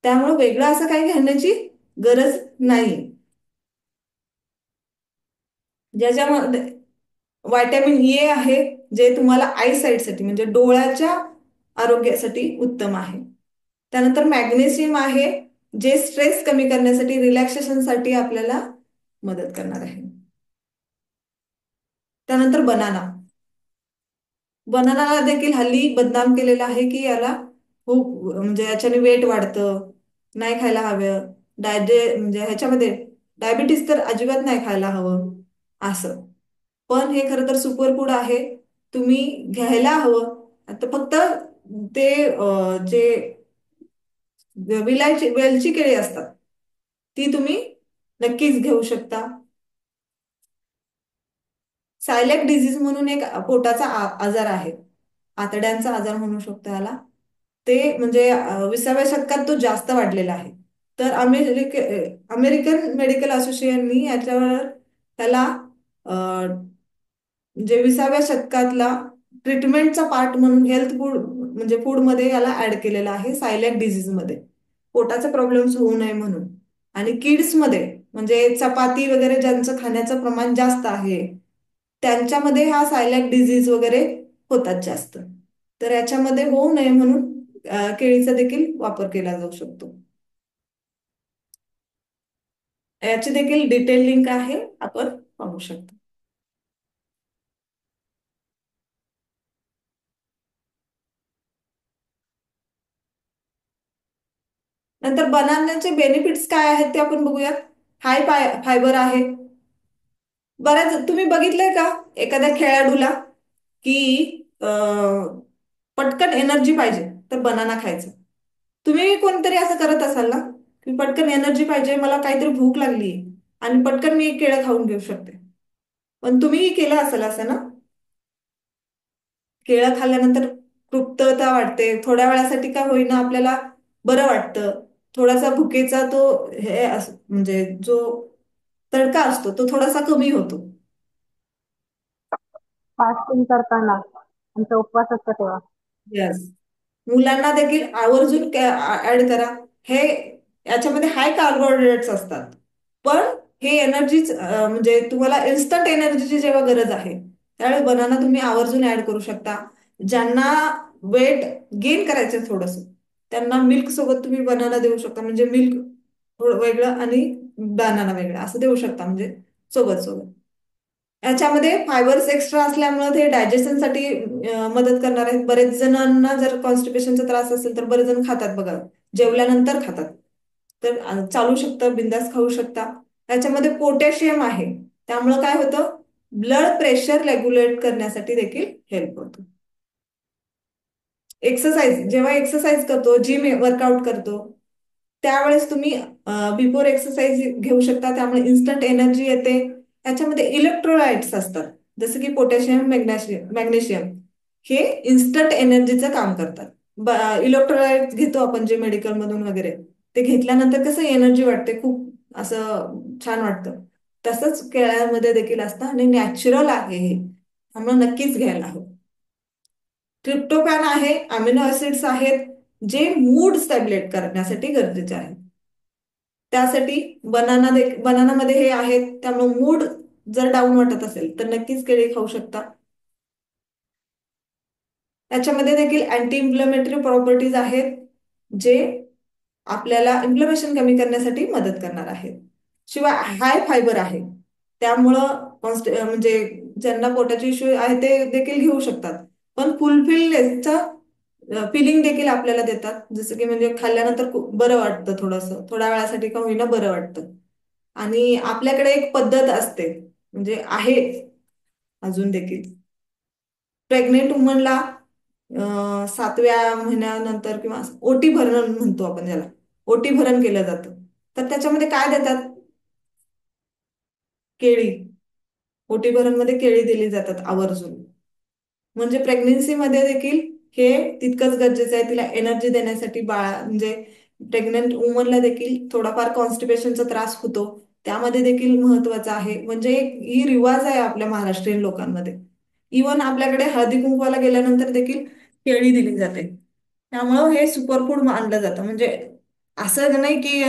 त्यामुळे वेगळं असं काही घेण्याची गरज नाही. ज्याच्यामध्ये व्हायटॅमिन ए आहे, जे तुम्हाला आय साईटसाठी म्हणजे डोळ्याच्या आरोग्यासाठी उत्तम आहे. त्यानंतर मॅग्नेशियम आहे, जे स्ट्रेस कमी करण्यासाठी, रिलॅक्सेशनसाठी आपल्याला मदत करणार आहे. त्यानंतर बनाना, बनानाला देखील हल्ली बदनाम केलेलं आहे की याला खूप म्हणजे याच्याने वेट वाढतं, नाही खायला हवं, म्हणजे ह्याच्यामध्ये डायबिटीस तर अजिबात नाही खायला हवं असं. पण हे खरं तर सुपर फूड आहे, तुम्ही घ्यायला हवं. आता फक्त ते जे वेलची केळी असतात ती तुम्ही नक्कीच घेऊ शकता. सायलेक डिझीज म्हणून एक पोटाचा आजार आहे, आतड्यांचा आजार म्हणू शकतो याला. ते म्हणजे 20व्या शतकात तो जास्त वाढलेला आहे. तर अमेरिकन मेडिकल असोसिएशननी याच्यावर त्याला म्हणजे 20व्या शतकातला ट्रीटमेंटचा पार्ट म्हणून हेल्थ फूड म्हणजे फूडमध्ये याला ऍड केलेला आहे, सायलेक डिझीज मध्ये, पोटाचे प्रॉब्लेम्स होऊ नये म्हणून. आणि किड्समध्ये म्हणजे चपाती वगैरे ज्यांचं खाण्याचं प्रमाण जास्त आहे त्यांच्यामध्ये हा सायलेक डिझीज वगैरे होतात जास्त. तर याच्यामध्ये होऊ नये म्हणून केळीचा देखील वापर केला जाऊ शकतो. याची देखील डिटेल लिंक आहे, आपण पाहू शकतो. नंतर बनानाचे बेनिफिट्स काय आहेत ते आपण बघूयात. हाय फायबर आहे. बऱ्याच तुम्ही बघितलंय का एखाद्या खेळाडूला की पटकन एनर्जी पाहिजे तर बनाना खायचं. तुम्ही कोणतरी असं करत असाल ना की पटकन एनर्जी पाहिजे, मला काहीतरी भूक लागली आणि पटकन मी एक केळं खाऊन घेऊ शकते. पण तुम्हीही केलं असेल असं ना, केळं खाल्ल्यानंतर तृप्तता वाटते, थोड्या वेळासाठी का होईना आपल्याला बरं वाटतं. थोडासा भुकेचा तो म्हणजे जो तडका असतो तो थोडासा कमी होतो. फास्टिंग करताना आमचा उपवास असतो तेव्हा. यस. मुलांना देखील आवर्जून ऍड करा. हे याच्यामध्ये हाय कार्बोहायड्रेट्स असतात, पण हे एनर्जीच म्हणजे तुम्हाला इन्स्टंट एनर्जीची जेव्हा गरज आहे त्यावेळी बनाना तुम्ही आवर्जून ऍड करू शकता. ज्यांना वेट गेन करायचं थोडस, त्यांना मिल्क सोबत तुम्ही बनाना देऊ शकता. म्हणजे मिल्क थोडं वेगळं आणि बनाना वेगळं असं देऊ शकता, म्हणजे सोबत सोबत. याच्यामध्ये फायबर्स एक्स्ट्रा असल्यामुळे ते डायजेशनसाठी मदत करणार आहेत. बरेच जणांना जर कॉन्स्टिपेशनचा त्रास असेल तर बरेच जण खातात बघा, जेवल्यानंतर खातात. तर चालू शकतं, बिंदास खाऊ शकता. याच्यामध्ये पोटॅशियम आहे, त्यामुळं काय होतं, ब्लड प्रेशर रेग्युलेट करण्यासाठी देखील हेल्प होतो. एक्सरसाइज जेव्हा एक्सरसाइज करतो, जिम वर्कआउट करतो, त्यावेळेस तुम्ही बिफोर एक्सरसाइज घेऊ शकता, त्यामुळे इन्स्टंट एनर्जी येते. याच्यामध्ये इलेक्ट्रोलाइट्स असतात, जसं की पोटॅशियम, मॅग्नेशियम. हे इन्स्टंट एनर्जीचं काम करतात. इलेक्ट्रोलाइट्स घेतो आपण जे मेडिकल मधून वगैरे, ते घेतल्यानंतर कसं एनर्जी वाटते, खूप असं छान वाटतं. तसंच केळ्यामध्ये देखील असतं आणि नॅचरल आहे हे, त्यामुळे नक्कीच घ्यायला हवं. ट्रिप्टोफॅन आहे, अमिनो ऍसिड्स आहेत, जे मूड स्टॅबिलेट करण्यासाठी गरजेचे आहेत. त्यासाठी बनानामध्ये हे आहेत, त्यामुळे मूड जर डाऊन वाटत असेल तर नक्कीच केळी खाऊ शकता. त्याच्यामध्ये देखील अँटी इन्फ्लेमेटरी प्रॉपर्टीज आहेत, जे आपल्याला इन्फ्लमेशन कमी करण्यासाठी मदत करणार आहेत. शिवाय हाय फायबर आहे, त्यामुळं म्हणजे ज्यांना पोटाचे इश्यू आहे ते देखील घेऊ शकतात. पण फुलफिलचा फिलिंग देखील आपल्याला देतात, जसं की म्हणजे खाल्ल्यानंतर खूप बरं वाटतं, थोडंसं थोड्या वेळासाठी का होईना बरं वाटतं. आणि आपल्याकडे एक पद्धत असते, म्हणजे आहे अजून देखील, प्रेग्नेंट वुमनला 7व्या महिन्यानंतर किंवा ओटी भरण म्हणतो आपण ज्याला, ओटी भरण केलं जातं. तर त्याच्यामध्ये काय देतात, केळी. ओटी भरण मध्ये केळी दिली जातात आवर्जून. म्हणजे प्रेग्नेन्सीमध्ये देखील हे तितकंच गरजेचं आहे, तिला एनर्जी देण्यासाठी. बाळा म्हणजे प्रेग्नंट वुमनला देखील थोडाफार कॉन्स्टिपेशनचा त्रास होतो, त्यामध्ये देखील महत्वाचं आहे. म्हणजे ही रिवाज आहे आपल्या महाराष्ट्रीयन लोकांमध्ये. इवन आपल्याकडे हळदी कुंकवाला गेल्यानंतर देखील केळी दिली जाते. त्यामुळं हे सुपरफूड मानलं जातं. म्हणजे असं नाही की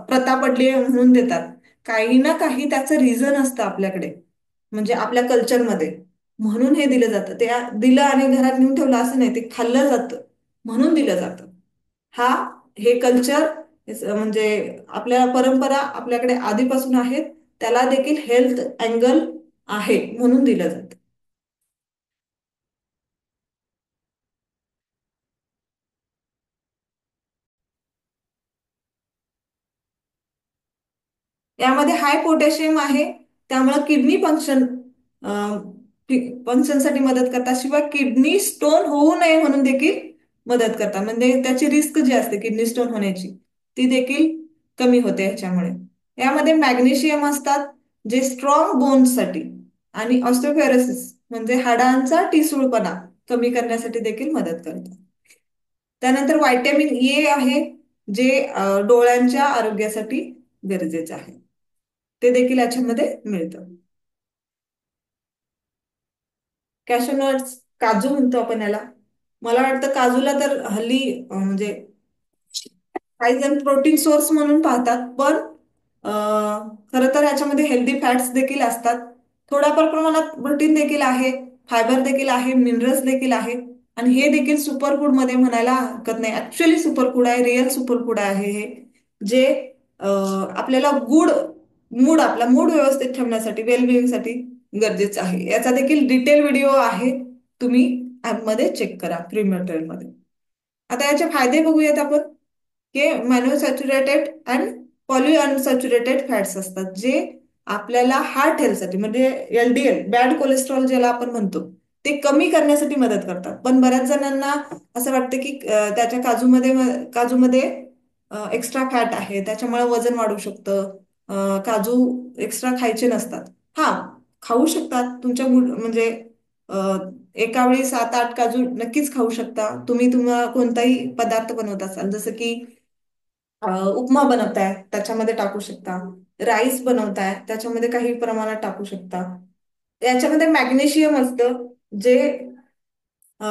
प्रथा पडली आहे म्हणून देतात. काही ना काही त्याचं रिझन असतं आपल्याकडे, म्हणजे आपल्या कल्चरमध्ये, म्हणून हे दिलं जातं. ते दिलं आणि घरात नेऊन ठेवलं असं नाही, ते खाल्लं जातं म्हणून दिलं जातं. हा हे कल्चर म्हणजे आपल्या परंपरा आपल्याकडे आधीपासून आहेत, त्याला देखील हेल्थ अँगल आहे म्हणून दिलं जातं. यामध्ये हाय पोटॅशियम आहे, त्यामुळे किडनी फंक्शनसाठी मदत करतात. शिवाय किडनी स्टोन होऊ नये म्हणून देखील मदत करतात. म्हणजे त्याची रिस्क जी असते किडनी स्टोन होण्याची, ती देखील कमी होते ह्याच्यामुळे. यामध्ये मॅग्नेशियम असतात, जे स्ट्रॉंग बोन्ससाठी आणि ऑस्टिओपेरोसिस म्हणजे हाडांचा ठिसूळपणा कमी करण्यासाठी देखील मदत करतात. त्यानंतर व्हायटॅमिन ए आहे, जे डोळ्यांच्या आरोग्यासाठी गरजेचं आहे, ते देखील याच्यामध्ये मिळतं. कॅशनट्स, काजू म्हणतो आपण याला. मला वाटतं काजूला तर हल्ली म्हणजे काही जण प्रोटीन सोर्स म्हणून पाहतात, पण खरं तर याच्यामध्ये हेल्दी फॅट्स देखील असतात. थोड्याफार प्रमाणात प्रोटीन देखील आहे. फायबर देखील आहे, मिनरल्स देखील आहे. आणि हे देखील सुपर फूड मध्ये म्हणायला हरकत नाही. ऍक्च्युअली सुपर फूड आहे, रिअल सुपर फूड आहे हे. जे आपल्याला आपला मूड व्यवस्थित ठेवण्यासाठी, वेलबिंगसाठी गरजेचं आहे. याचा देखील डिटेल व्हिडिओ आहे, तुम्ही ऍपमध्ये चेक करा, फ्री मटेरियलमध्ये. आता याचे फायदे बघूयात आपण. हे मॅन्युसॅच्युरेटेड अँड पॉली अनसॅच्युरेटेड फॅट्स असतात, जे आपल्याला हार्ट हेल्थसाठी म्हणजे LDL बॅड कोलेस्ट्रॉल ज्याला आपण म्हणतो, ते कमी करण्यासाठी मदत करतात. पण बऱ्याच जणांना असं वाटतं की त्याच्या काजूमध्ये एक्स्ट्रा फॅट आहे, त्याच्यामुळे वजन वाढू शकतं. काजू एक्स्ट्रा खायचे नसतात. हा, खाऊ शकतात तुमच्या म्हणजे अ, एका वेळी 7-8 काजू नक्कीच खाऊ शकता तुम्ही. तुम्हाला कोणताही पदार्थ बनवत असाल, जसं की उपमा बनवताय त्याच्यामध्ये टाकू शकता, राईस बनवताय त्याच्यामध्ये काही प्रमाणात टाकू शकता. याच्यामध्ये मॅग्नेशियम असतं, जे अ,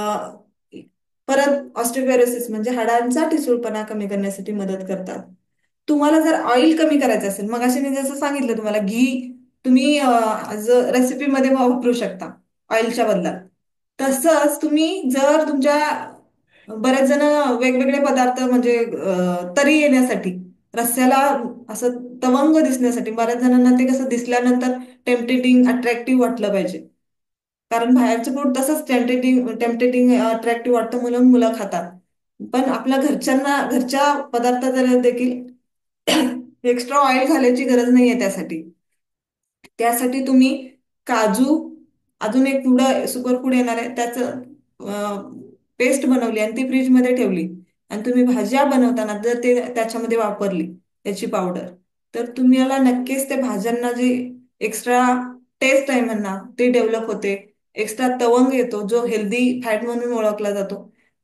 परत ऑस्टिओपोरोसिस म्हणजे हाडांचा ठिसूळपणा कमी करण्यासाठी मदत करतात. तुम्हाला जर ऑइल कमी करायचं असेल, मग असे मी जसं सांगितलं तुम्हाला, घी तुम्ही रेसिपीमध्ये वापरू शकता ऑइलच्या बदलात. तसंच तुम्ही जर तुमच्या बरेच जण वेगवेगळे पदार्थ म्हणजे तरी येण्यासाठी, रस्स्याला असं तवंग दिसण्यासाठी, बऱ्याच जणांना ते कसं दिसल्यानंतर टेम्पटेटिंग अट्रॅक्टिव्ह वाटलं पाहिजे. कारण बाहेरचं फूड तसंच टेम्पटेटिंग अट्रॅक्टिव्ह वाटतं म्हणून मुलं खातात. पण आपल्या घरच्या पदार्थात देखील एक्स्ट्रा ऑइल घालायची गरज नाहीये त्यासाठी. त्यासाठी तुम्ही काजू, अजून एक पुढं सुपर फूड येणार आहे त्याचं पेस्ट बनवली आणि ती फ्रीजमध्ये ठेवली, आणि तुम्ही भाज्या बनवताना जर ते त्याच्यामध्ये वापरली त्याची पावडर, तर तुम्हाला नक्कीच त्या भाज्यांना जे एक्स्ट्रा टेस्ट आहे म्हणा ते डेव्हलप होते. एक्स्ट्रा तवंग येतो, जो हेल्दी फॅट म्हणून ओळखला जातो.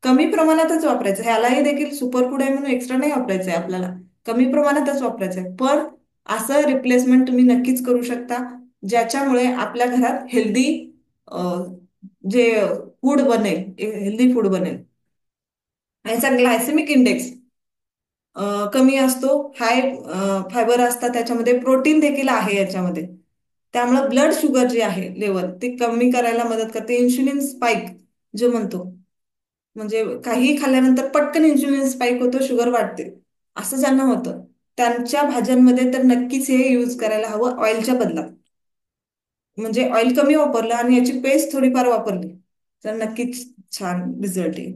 कमी प्रमाणातच वापरायचं, ह्यालाही देखील सुपर फूड आहे म्हणून एक्स्ट्रा नाही वापरायचं आहे आपल्याला, कमी प्रमाणातच वापरायचं आहे. पण असं रिप्लेसमेंट तुम्ही नक्कीच करू शकता, ज्याच्यामुळे आपल्या घरात हेल्दी जे फूड बनेल, हेल्दी फूड बनेल. याचा ग्लायसेमिक इंडेक्स कमी असतो, हाय फायबर असतात त्याच्यामध्ये, प्रोटीन देखील आहे याच्यामध्ये. त्यामुळे ब्लड शुगर जी आहे लेवल, ती कमी करायला मदत करते. इन्शुलिन स्पाइक जे म्हणतो, म्हणजे काही खाल्ल्यानंतर पटकन इन्शुलिन स्पाइक होतो, शुगर वाढते, असं ज्यांना होतं त्यांच्या भाज्यांमध्ये तर नक्कीच हे यूज करायला हवं ऑइलच्या बदलात. म्हणजे ऑइल कमी वापरलं आणि याची पेस्ट थोडीफार वापरली तर नक्कीच छान रिझल्ट येईल.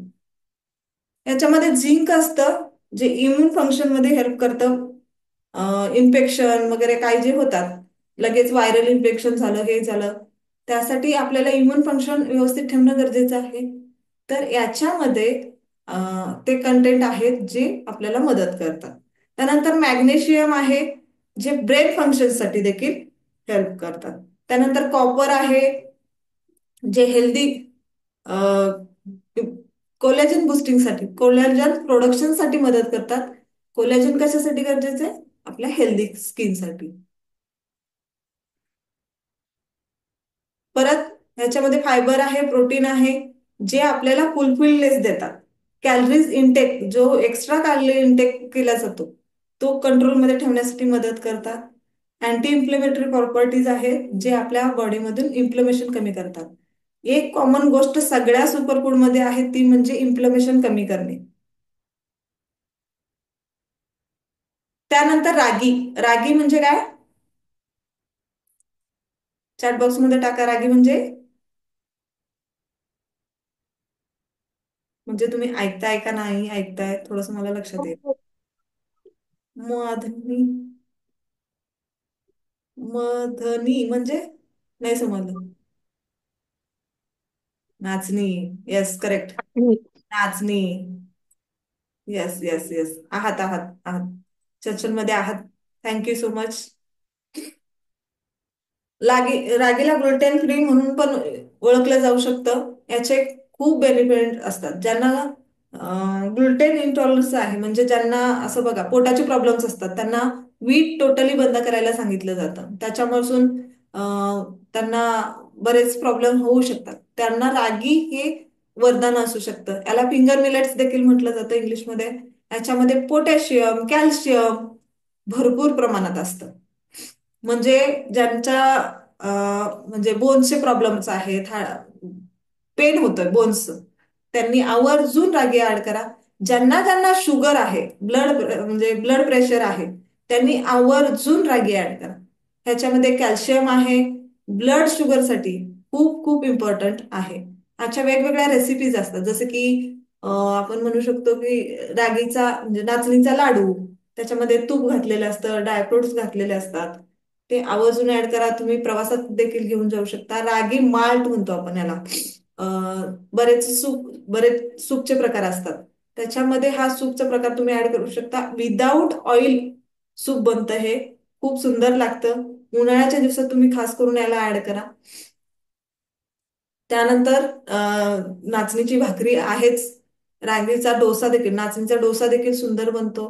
याच्यामध्ये झिंक असतं, जे इम्युन फंक्शन मध्ये हेल्प करतं. इन्फेक्शन वगैरे काही जे होतात, लगेच व्हायरल इन्फेक्शन झालं, हे झालं, त्यासाठी आपल्याला इम्युन फंक्शन व्यवस्थित ठेवणं गरजेचं आहे. तर याच्यामध्ये ते कंटेंट आहेत जे आपल्याला मदत करतात. त्यानंतर मॅग्नेशियम आहे, जे ब्रेन फंक्शनसाठी देखील हेल्प करतात. त्यानंतर कॉपर आहे, जे हेल्दी कोलॅजन बुस्टिंगसाठी, कोलॅजन प्रोडक्शनसाठी मदत करतात. कोलॅजन कशासाठी गरजेचं आहे? आपल्या हेल्दी स्किनसाठी. परत ह्याच्यामध्ये फायबर आहे, प्रोटीन आहे, जे आपल्याला फुलफिलनेस देतात. कॅलरीज इनटेक, जो एक्स्ट्रा कॅलरी इनटेक केला जातो, तो कंट्रोलमध्ये ठेवण्यासाठी मदत करतात. अँटी इन्फ्लेमेटरी प्रॉपर्टीज आहेत, जे आपल्या बॉडीमधून इन्फ्लमेशन कमी करतात. एक कॉमन गोष्ट सगळ्या सुपरफूड मध्ये आहे, ती म्हणजे इन्फ्लमेशन कमी करणे. त्यानंतर रागी. रागी म्हणजे काय? चॅट बॉक्स मध्ये टाका, रागी म्हणजे तुम्ही ऐकताय का नाही ऐकताय, थोडस मला लक्षात येईल. मधनी, मधनी म्हणजे नाही समजलं. नाचणी. Yes, correct. नाचणी. येस येस येस, आहात आहात आहात, चर्चेमध्ये आहात. Thank you so much. रागीला ग्लुटेन फ्री म्हणून पण ओळखलं जाऊ शकतं. याचे खूप बेनिफिट असतात. ज्यांना ग्लुटेन इंटॉलरन्स आहे, म्हणजे ज्यांना असं बघा पोटाचे प्रॉब्लेम्स असतात, त्यांना वीट टोटली बंद करायला सांगितलं जातं. त्याच्यापासून त्यांना बरेच प्रॉब्लेम होऊ शकतात. त्यांना रागी हे वरदान असू शकतं. याला फिंगर मिलेट्स देखील म्हटलं जातं इंग्लिशमध्ये. याच्यामध्ये पोटॅशियम, कॅल्शियम भरपूर प्रमाणात असतं. म्हणजे ज्यांच्या म्हणजे बोन्सचे प्रॉब्लेम्स आहेत, पेन होतोय बोन्स, त्यांनी आवर्जून रागी ऍड करा. ज्यांना ज्यांना शुगर आहे, म्हणजे ब्लड प्रेशर आहे, त्यांनी आवर्जून रागी ऍड करा. ह्याच्यामध्ये कॅल्शियम आहे, ब्लड शुगरसाठी खूप खूप इम्पॉर्टंट आहे. अच्छा, वेगवेगळ्या रेसिपीज असतात, जसं की आपण म्हणू शकतो की रागीचा म्हणजे नाचणीचा लाडू, त्याच्यामध्ये तूप घातलेलं असतं, ड्रायफ्रुट्स घातलेले असतात, ते आवर्जून ऍड करा. तुम्ही प्रवासात देखील घेऊन जाऊ शकता. रागी माल्ट म्हणतो आपण याला. बरेच सूपचे प्रकार असतात, त्याच्यामध्ये हा सूपचा प्रकार तुम्ही ऍड करू शकता. विदाऊट ऑइल सूप बनतं हे, खूप सुंदर लागतं. उन्हाळ्याच्या दिवसात तुम्ही खास करून याला ऍड करा. त्यानंतर नाचणीची भाकरी आहेच. रागीचा डोसा देखील, नाचणीचा डोसा देखील सुंदर बनतो.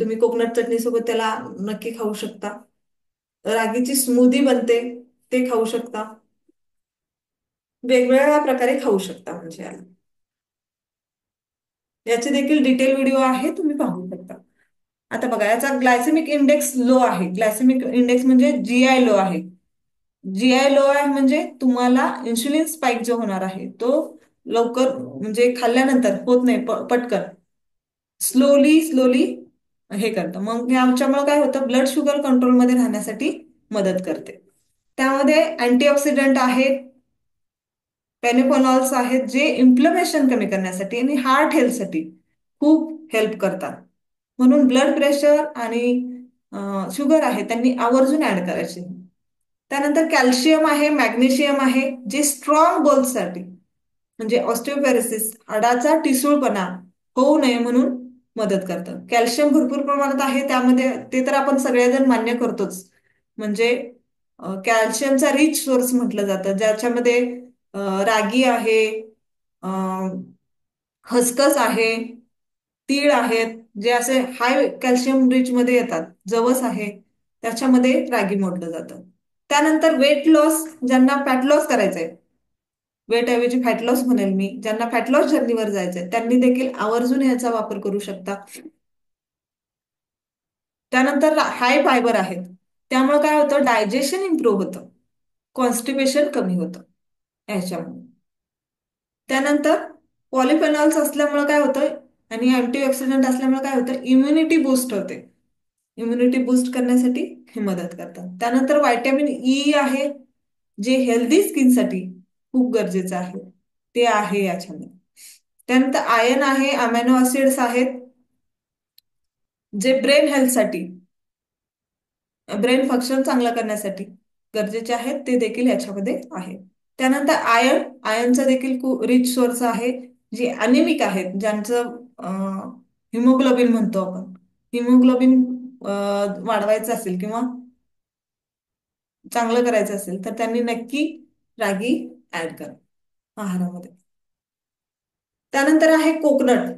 तुम्ही कोकोनट चटणी सोबत त्याला नक्की खाऊ शकता. रागीची स्मूदी बनते, ते खाऊ शकता. वेगवेगळ्या प्रकारे खाऊ शकता म्हणजे याला. याचे देखील डिटेल व्हिडिओ आहे, तुम्ही पाहू शकता. आता बघा, याचा ग्लायसेमिक इंडेक्स लो आहे. ग्लायसेमिक इंडेक्स म्हणजे जीआय लो आहे. जीआय लो आहे म्हणजे तुम्हाला इन्शुलिन स्पाइक जो होणार आहे तो लवकर म्हणजे खाल्ल्यानंतर होत नाही, पटकन स्लोली स्लोली हे करतं. मग ह्याच्यामुळे काय होतं, ब्लड शुगर कंट्रोलमध्ये राहण्यासाठी मदत करते. त्यामध्ये अँटीऑक्सिडंट आहेत, पॅनिफॉनॉल्स आहेत, जे इन्फ्लमेशन कमी करण्यासाठी आणि हार्ट हेल्थसाठी खूप हेल्प करतात. म्हणून ब्लड प्रेशर आणि शुगर आहे त्यांनी आवर्जून ऍड करायचे. त्यानंतर कॅल्शियम आहे, मॅग्नेशियम आहे, जे स्ट्रॉंग बोल्ससाठी म्हणजे ऑस्टिओपेरोसिस, हाडाचा ठिसूळपणा होऊ नये म्हणून मदत करतं. कॅल्शियम भरपूर प्रमाणात आहे त्यामध्ये, ते तर आपण सगळेजण मान्य करतोच. म्हणजे कॅल्शियमचा रिच सोर्स म्हटलं जातं, ज्याच्यामध्ये रागी आहे, खसखस आहे, तीळ आहेत, जे असे हाय कॅल्शियम रिच मध्ये येतात. जवस आहे, त्याच्यामध्ये रागी मोडलं जातं. त्यानंतर वेट लॉस, ज्यांना फॅट लॉस करायचंय, वेट ऐवजी फॅट लॉस म्हणेल मी, ज्यांना फॅट लॉस जर्नीवर जायचंय त्यांनी देखील आवर्जून याचा वापर करू शकता. त्यानंतर हाय फायबर आहेत, त्यामुळे काय होतं, डायजेशन इम्प्रूव्ह होतं, कॉन्स्टिपेशन कमी होतं याच्यामुळे. त्यानंतर पॉलिफेनॉल्स असल्यामुळे काय होतं आणि अँटीऑक्सिडंट असल्यामुळे काय होतं, इम्युनिटी बूस्ट होते. इम्युनिटी बूस्ट करण्यासाठी हे मदत करतात. त्यानंतर व्हायटॅमिन ई आहे, जे हेल्दी स्किनसाठी खूप गरजेचं आहे, ते आहे याच्यामध्ये. त्यानंतर आयर्न आहे, अमिनो ऍसिड्स आहेत, जे ब्रेन हेल्थसाठी, ब्रेन फंक्शन चांगलं करण्यासाठी गरजेचे आहेत, ते देखील याच्यामध्ये आहे. त्यानंतर आयर्नचा देखील खूप रिच सोर्स आहे. जे अनिमिक आहेत, ज्यांचं हिमोग्लोबिन म्हणतो आपण, हिमोग्लोबिन वाढवायचं असेल किंवा चांगलं करायचं असेल तर त्यांनी नक्की रागी ऍड करा आहारामध्ये. त्यानंतर आहे कोकोनट.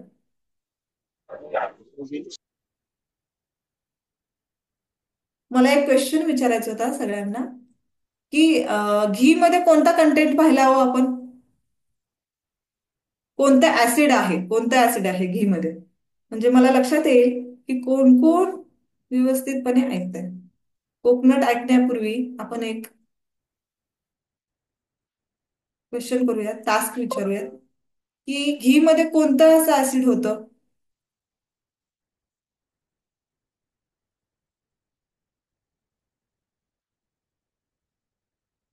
मला एक क्वेश्चन विचारायचा होता सगळ्यांना, की घी मध्ये कोणता कंटेंट पाहायला हवं आपण, कोणतं ऍसिड आहे घी मध्ये, म्हणजे मला लक्षात येईल की कोण कोण व्यवस्थितपणे ऐकतंय. कोकोनट ऐकण्यापूर्वी आपण एक क्वेश्चन करूयात, टास्क विचारूयात, की घी मध्ये कोणतं असं ऍसिड होतं.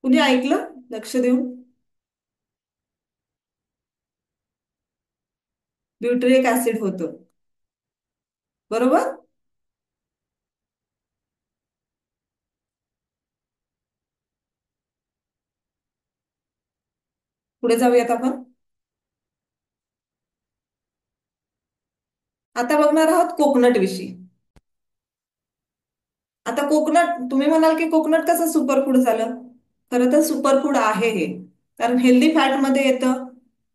कुणी ऐकलं लक्ष देऊन? ब्युटरिक ऍसिड होतं, बरोबर. पुढे जाऊयात आपण. आता बघणार आहोत कोकोनट विषयी. आता कोकोनट, तुम्ही म्हणाल की कोकोनट कसं सुपरफूड झालं. खरं तर सुपरफूड आहे हे, कारण हेल्दी फॅट मध्ये येतं.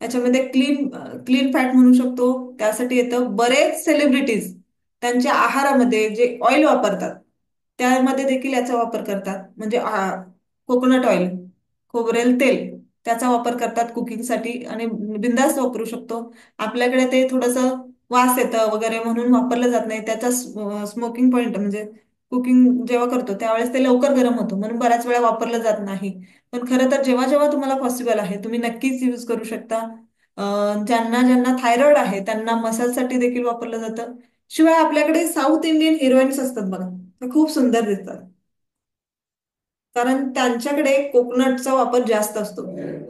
याच्यामध्ये क्लीन क्लीन फॅट म्हणू शकतो, त्यासाठी येतं. बरेच सेलिब्रिटीज त्यांच्या आहारामध्ये जे ऑइल वापरतात त्यामध्ये देखील याचा वापर करतात. म्हणजे कोकोनट ऑइल, खोबरेल तेल, त्याचा वापर करतात कुकिंगसाठी आणि बिंदास वापरू शकतो. आपल्याकडे ते थोडंसं वास येतं वगैरे म्हणून वापरलं जात नाही. त्याचा स्मोकिंग पॉइंट म्हणजे कुकिंग जेव्हा करतो त्यावेळेस ते लवकर गरम होतं म्हणून बऱ्याच वेळा वापरलं जात नाही. पण खरं तर जेव्हा जेव्हा तुम्हाला पॉसिबल आहे तुम्ही नक्कीच यूज करू शकता. ज्यांना ज्यांना थायरॉइड आहे त्यांना मसाजसाठी देखील वापरलं जातं. शिवाय आपल्याकडे साऊथ इंडियन हिरोईन्स असतात बघा, ते खूप सुंदर दिसतात कारण त्यांच्याकडे कोकोनटचा वापर जास्त असतो.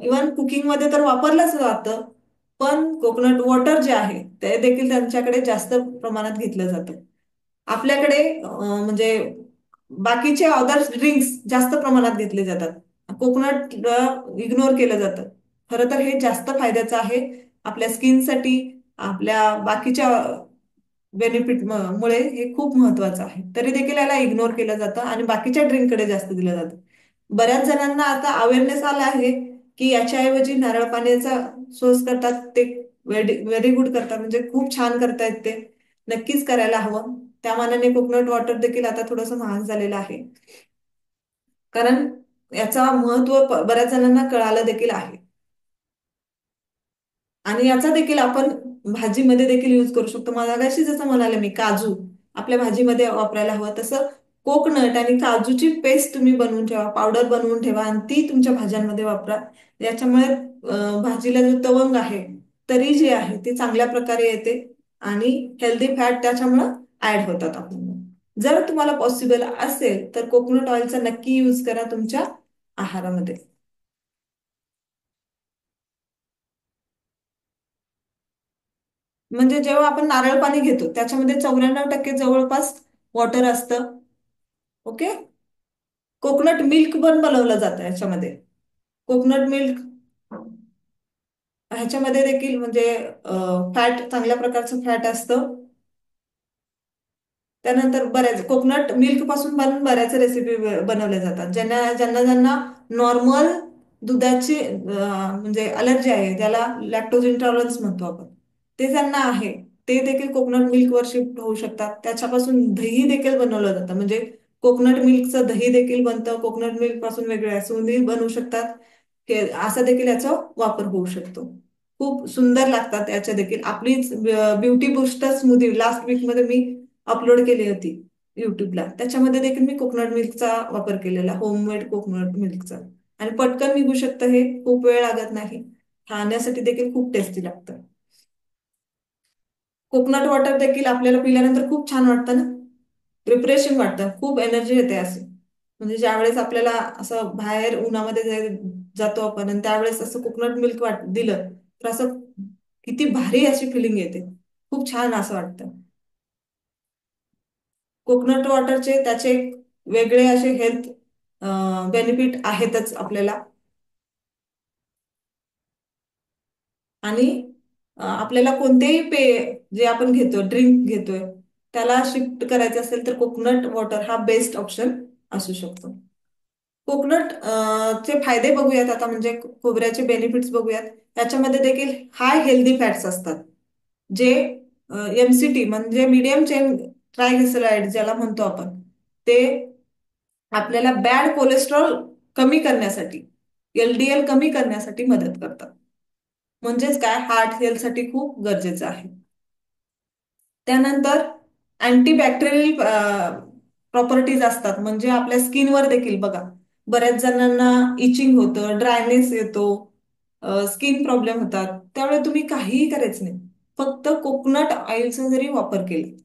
इवन कुकिंग मध्ये तर वापरलंच जातं, पण कोकोनट वॉटर जे आहे ते देखील त्यांच्याकडे जास्त प्रमाणात घेतलं जातं. आपल्याकडे म्हणजे बाकीचे अदर ड्रिंक्स जास्त प्रमाणात घेतले जातात, कोकोनट इग्नोर केलं जातं. खरं तर हे जास्त फायद्याचं आहे आपल्या स्किनसाठी, आपल्या बाकीच्या बेनिफिट मुळे हे खूप महत्वाचं आहे. तरी देखील याला इग्नोर केलं जातं आणि बाकीच्या ड्रिंककडे जास्त दिलं जातं. बऱ्याच जणांना आता अवेअरनेस आला आहे की याच्याऐवजी नारळ पाण्याचा सोर्स करतात ते व्हेरी गुड करतात, म्हणजे खूप छान करतायत ते. नक्कीच करायला हवं. त्या मानाने कोकोनट वॉटर देखील आता थोडंसं महाग झालेलं आहे, कारण याचा महत्व बऱ्याच जणांना कळालं देखील आहे. आणि याचा देखील आपण भाजीमध्ये देखील यूज करू शकतो. मगाशी जसं म्हणाले मी, काजू आपल्या भाजीमध्ये वापरायला हवं, तसं कोकनट आणि काजूची पेस्ट तुम्ही बनवून ठेवा, पावडर बनवून ठेवा आणि ती तुमच्या भाज्यांमध्ये वापरा. याच्यामुळे भाजीला जो तवंग आहे, तरी जे आहे ते चांगल्या प्रकारे येते आणि हेल्दी फॅट त्याच्यामुळं ऍड होतात आपण. जर तुम्हाला पॉसिबल असेल तर कोकोनट ऑइलचा नक्की यूज करा तुमच्या आहारामध्ये. म्हणजे जेव्हा आपण नारळ पाणी घेतो त्याच्यामध्ये 94% जवळपास वॉटर असतं. ओके. कोकोनट मिल्क पण बनवलं जातं याच्यामध्ये. कोकोनट मिल्क ह्याच्यामध्ये देखील म्हणजे फॅट, चांगल्या प्रकारचं फॅट असतं. त्यानंतर बऱ्याच कोकोनट मिल्क पासून पण बऱ्याच रेसिपी बनवल्या जातात. ज्यांना ज्यांना ज्यांना नॉर्मल दुधाची म्हणजे अलर्जी आहे, त्याला लॅक्टोज इंटॉलरन्स म्हणतो आपण, ते ज्यांना आहे ते देखील कोकोनट मिल्क वर शिफ्ट होऊ शकतात. त्याच्यापासून दही देखील बनवलं जातं, म्हणजे कोकोनट मिल्कचं दही देखील बनतं. कोकोनट मिल्क पासून वेगळ्या स्मूदी बनवू शकतात. असा देखील याचा वापर होऊ शकतो. खूप सुंदर लागतात याच्या देखील. आपलीच beauty booster smoothie last week मध्ये मी अपलोड केली होती युट्यूबला, त्याच्यामध्ये देखील मी कोकोनट मिल्कचा वापर केलेला, होममेड कोकोनट मिल्कचा. आणि पटकन निघू शकतं, हे खूप वेळ लागत नाही, खाण्यासाठी देखील खूप टेस्टी लागतं. कोकोनट वॉटर देखील आपल्याला पिल्यानंतर खूप छान वाटतं ना, रिफ्रेशिंग वाटतं, खूप एनर्जी येते असे. म्हणजे ज्यावेळेस आपल्याला असं बाहेर उन्हामध्ये जातो आपण आणि त्यावेळेस असं कोकोनट मिल्क दिलं तर असं किती भारी अशी फिलिंग येते, खूप छान असं वाटतं. कोकोनट वॉटरचे त्याचे वेगळे असे हेल्थ बेनिफिट आहेतच आपल्याला. आणि आपल्याला कोणतेही पेय जे आपण घेतो, ड्रिंक घेतोय, त्याला शिफ्ट करायचं असेल तर कोकोनट वॉटर हा बेस्ट ऑप्शन असू शकतो. कोकोनट चे फायदे बघूयात आता, म्हणजे खोबऱ्याचे बेनिफिट्स बघूयात. याच्यामध्ये देखील हाय हेल्दी फॅट्स असतात, जे एमसीटी म्हणजे मीडियम चेन ट्रायग्लिसराइड ज्याला म्हणतो आपण, ते आपल्याला बॅड कोलेस्ट्रॉल कमी करण्यासाठी, एलडीएल कमी करण्यासाठी मदत करतात. म्हणजेच काय, हार्ट हेल्थसाठी खूप गरजेचं आहे. त्यानंतर अँटीबॅक्टेरियल प्रॉपर्टीज असतात, म्हणजे आपल्या स्किनवर देखील बघा, बऱ्याच जणांना इचिंग होतं, ड्रायनेस येतो, स्किन प्रॉब्लेम होतात. त्यामुळे तुम्ही काहीही करायचं नाही, फक्त कोकोनट ऑइलचा जरी वापर केला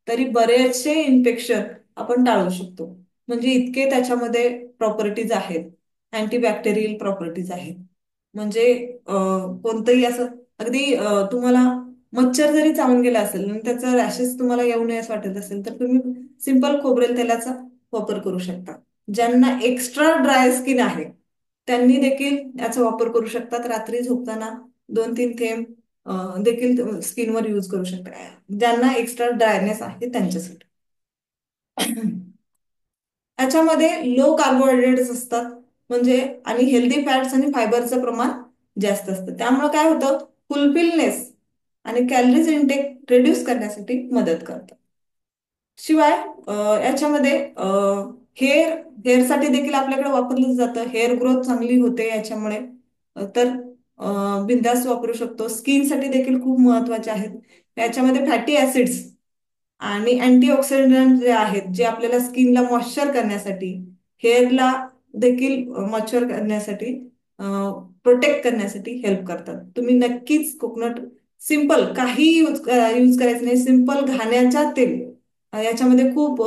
तरी बरेचसे इन्फेक्शन आपण टाळू शकतो. म्हणजे इतके त्याच्यामध्ये प्रॉपर्टीज आहेत, अँटीबॅक्टेरियल प्रॉपर्टीज आहेत. म्हणजे कोणतंही असं अगदी तुम्हाला मच्छर जरी चावून गेला असेल आणि त्याचा रॅशेस तुम्हाला येऊ नये असं वाटत असेल तर तुम्ही सिंपल खोबरेल तेलाचा वापर करू शकता. ज्यांना एक्स्ट्रा ड्राय स्किन आहे त्यांनी देखील याचा वापर करू शकतात. रात्री झोपताना 2-3 थेंब देखील स्किनवर यूज करू शकता, ज्यांना एक्स्ट्रा ड्रायनेस आहे त्यांच्यासाठी. याच्यामध्ये लो कार्बोहायड्रेट्स असतात, म्हणजे आणि हेल्दी फॅट्स आणि फायबरचं प्रमाण जास्त असतं. त्यामुळे काय होतं, फुलफिलनेस आणि कॅलरीज इंटेक रिड्यूस करण्यासाठी मदत करतात. शिवाय याच्यामध्ये हेअर हेअरसाठी देखील आपल्याकडे वापरलं जातं. हेअर ग्रोथ चांगली होते याच्यामुळे. तर बिंदास वापरू शकतो. स्किनसाठी देखील खूप महत्वाचे आहेत. याच्यामध्ये फॅटी ऍसिड्स आणि अँटीऑक्सिडंट जे आहेत जे आपल्याला स्किनला मॉइश्चर करण्यासाठी, हेअरला देखील मॉइश्चर करण्यासाठी, प्रोटेक्ट करण्यासाठी हेल्प करतात. तुम्ही नक्कीच कोकोनट, सिंपल काही यूज करायचं नाही. सिंपल घाण्याच्या तेल, याच्यामध्ये खूप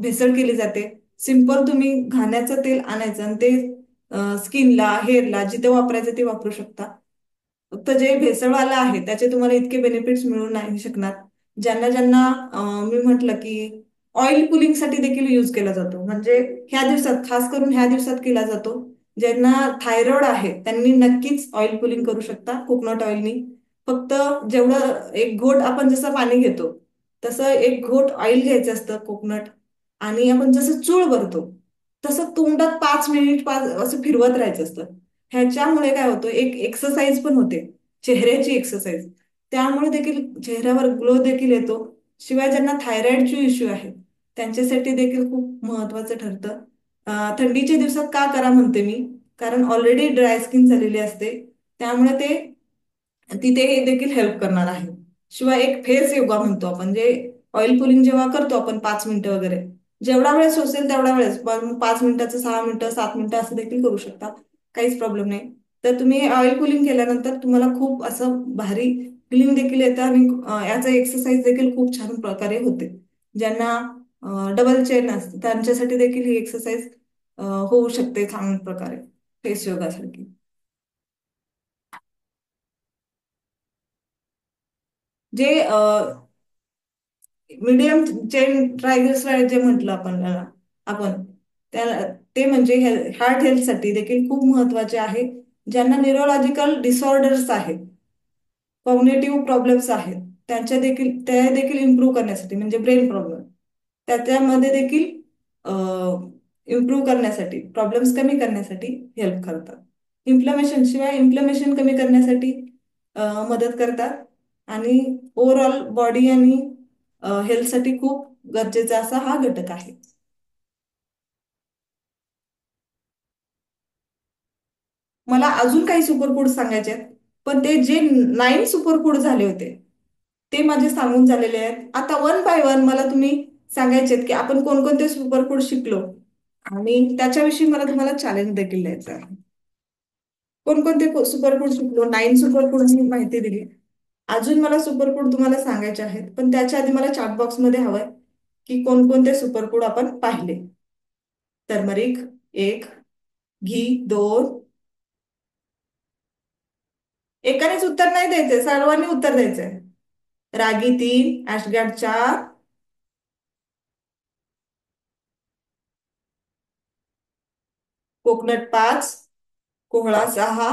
भेसळ केली जाते. सिंपल तुम्ही घाण्याचं तेल आणायचं आणि ते स्किनला, हेअरला जिथे वापरायचं ते वापरू शकता. फक्त जे भेसळवाला आहे त्याचे तुम्हाला इतके बेनिफिट्स मिळू नाही शकणार. ज्यांना ज्यांना मी म्हटलं की ऑइल कुलिंगसाठी देखील यूज केला जातो. म्हणजे ह्या दिवसात, खास करून ह्या दिवसात केला जातो. ज्यांना थायरॉइड आहे त्यांनी नक्कीच ऑइल कुलिंग करू शकता कोकोनट ऑइलनी. फक्त जेवढं एक घोट आपण जसं पाणी घेतो तसं एक घोट ऑइल घ्यायचं असतं कोकोनट, आणि आपण जसं चूळ भरतो तसं तोंडात 5 मिनिट असं फिरवत राहायचं असतं. ह्याच्यामुळे काय होतं, एक एक्सरसाइज पण होते, चेहऱ्याची एक्सरसाइज. त्यामुळे देखील चेहऱ्यावर ग्लो देखील येतो. शिवाय ज्यांना थायरॉइडची इश्यू आहे त्यांच्यासाठी देखील खूप महत्वाचं ठरतं. थंडीच्या दिवसात का करा म्हणते मी, कारण ऑलरेडी ड्राय स्किन झालेली असते. त्यामुळे ते तिथे हे देखील हेल्प करणार आहे. शिवाय एक फेस योगा म्हणतो आपण, जे ऑइल पुलिंग जेव्हा करतो आपण 5 मिनिटं वगैरे, जेवढा वेळेस असेल तेवढा वेळेस, पण 5 मिनिटाचं 6 मिनिटं 7 मिनिटं असं देखील करू शकता. काहीच प्रॉब्लेम नाही. तर तुम्ही ऑइल पुलिंग केल्यानंतर तुम्हाला खूप असं भारी फिलिंग देखील येतं, आणि याचा एक्सरसाइज देखील खूप छान प्रकारे होते. ज्यांना डबल चेन असते त्यांच्यासाठी देखील ही एक्सरसाइज होऊ शकते चांगल्या प्रकारे, फेस योगासारखी. जे मीडियम चेन ट्रायग्लिसराईड जे म्हटलं आपण त्याला, ते म्हणजे हार्ट हेल्थसाठी देखील खूप महत्वाचे आहे. ज्यांना न्यूरोलॉजिकल डिसऑर्डर्स आहेत, कॉग्नेटिव्ह प्रॉब्लेम्स आहेत, त्यांच्या देखील ते देखील इम्प्रूव्ह करण्यासाठी, म्हणजे ब्रेन प्रॉब्लेम, त्याच्यामध्ये देखील इम्प्रूव्ह करण्यासाठी, प्रॉब्लेम्स कमी करण्यासाठी हेल्प करतात. इन्फ्लमेशन, शिवाय इन्फ्लमेशन कमी करण्यासाठी मदत करतात. आणि ओव्हरऑल बॉडी आणि हेल्थसाठी खूप गरजेचा असा हा घटक आहे. मला अजून काही सुपर फूड सांगायचे आहेत, पण ते जे 9 सुपर फूड झाले होते ते माझे सांगून झालेले आहेत. आता वन बाय वन मला तुम्ही सांगायचे आहेत की आपण कोणकोणते सुपर फूड शिकलो, आणि त्याच्याविषयी मला तुम्हाला चॅलेंज देखील द्यायचं आहे. कोणकोणते सुपर फूड शिकलो, 9 सुपर फूड मी माहिती दिली. अजून मला सुपर फूड तुम्हाला सांगायचे आहेत, पण त्याच्या आधी मला चॅट बॉक्स मध्ये हवंय की कोणकोणते सुपर फूड आपण पाहिले. टर्मरिक 1, घी 2. एकानेच उत्तर नाही द्यायचंय, सर्वांनी उत्तर द्यायचंय. रागी 3, ऍशगॅर्ड 4, कोकोनट 5, कोहळा 6,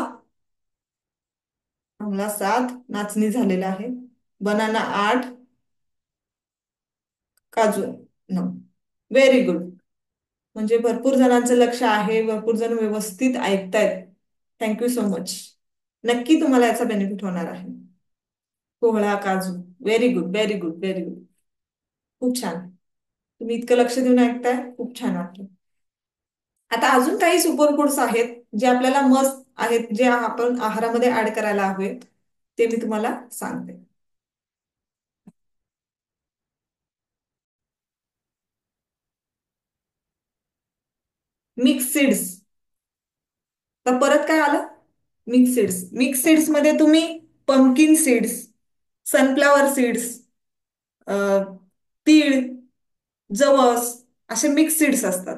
आमला 7, नाचणी झालेला आहे, बनाना 8, काजू 9. Very good. म्हणजे भरपूर जणांचं लक्ष आहे, भरपूर जण व्यवस्थित ऐकतायत. Thank you so much. नक्की तुम्हाला याचा बेनिफिट होणार आहे. कोहळा, काजू. Very good, very good, very good. खूप छान. तुम्ही इतकं लक्ष देऊन ऐकताय, खूप छान वाटलं. आता अजून काही सुपर फूड्स आहेत जे आपल्याला मस्त आहेत, जे आपण आहारामध्ये ऍड करायला हवेत, ते मी तुम्हाला सांगते. Mix seeds. तर परत काय आलं, मिक्स सीड्स. मिक्स सीड्स मध्ये तुम्ही पंपकिन सीड्स, सनफ्लावर सीड्स, तीळ, जवस, असे मिक्स सीड्स असतात.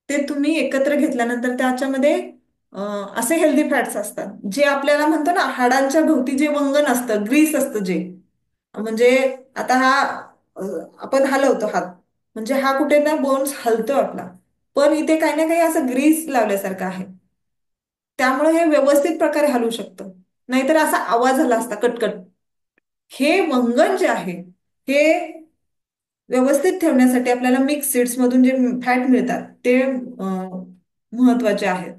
ते तुम्ही एकत्र घेतल्यानंतर त्याच्यामध्ये असे हेल्दी फॅट्स असतात जे आपल्याला म्हणतो ना, हाडांच्या भोवती जे वंगण असतं, ग्रीस असतं जे, म्हणजे आता हा अ, आपण हलवतो हात, म्हणजे हा कुठे ना बोन्स हलतो आपला, पण इथे काही ना काही असं ग्रीस लावल्यासारखं आहे. त्यामुळे हे व्यवस्थित प्रकारे हलू शकतं. नाहीतर असा आवाज झाला असता कटकट. हे वंगण जे आहे हे व्यवस्थित ठेवण्यासाठी आपल्याला मिक्स सीड्स मधून जे फॅट मिळतात ते महत्वाचे आहेत.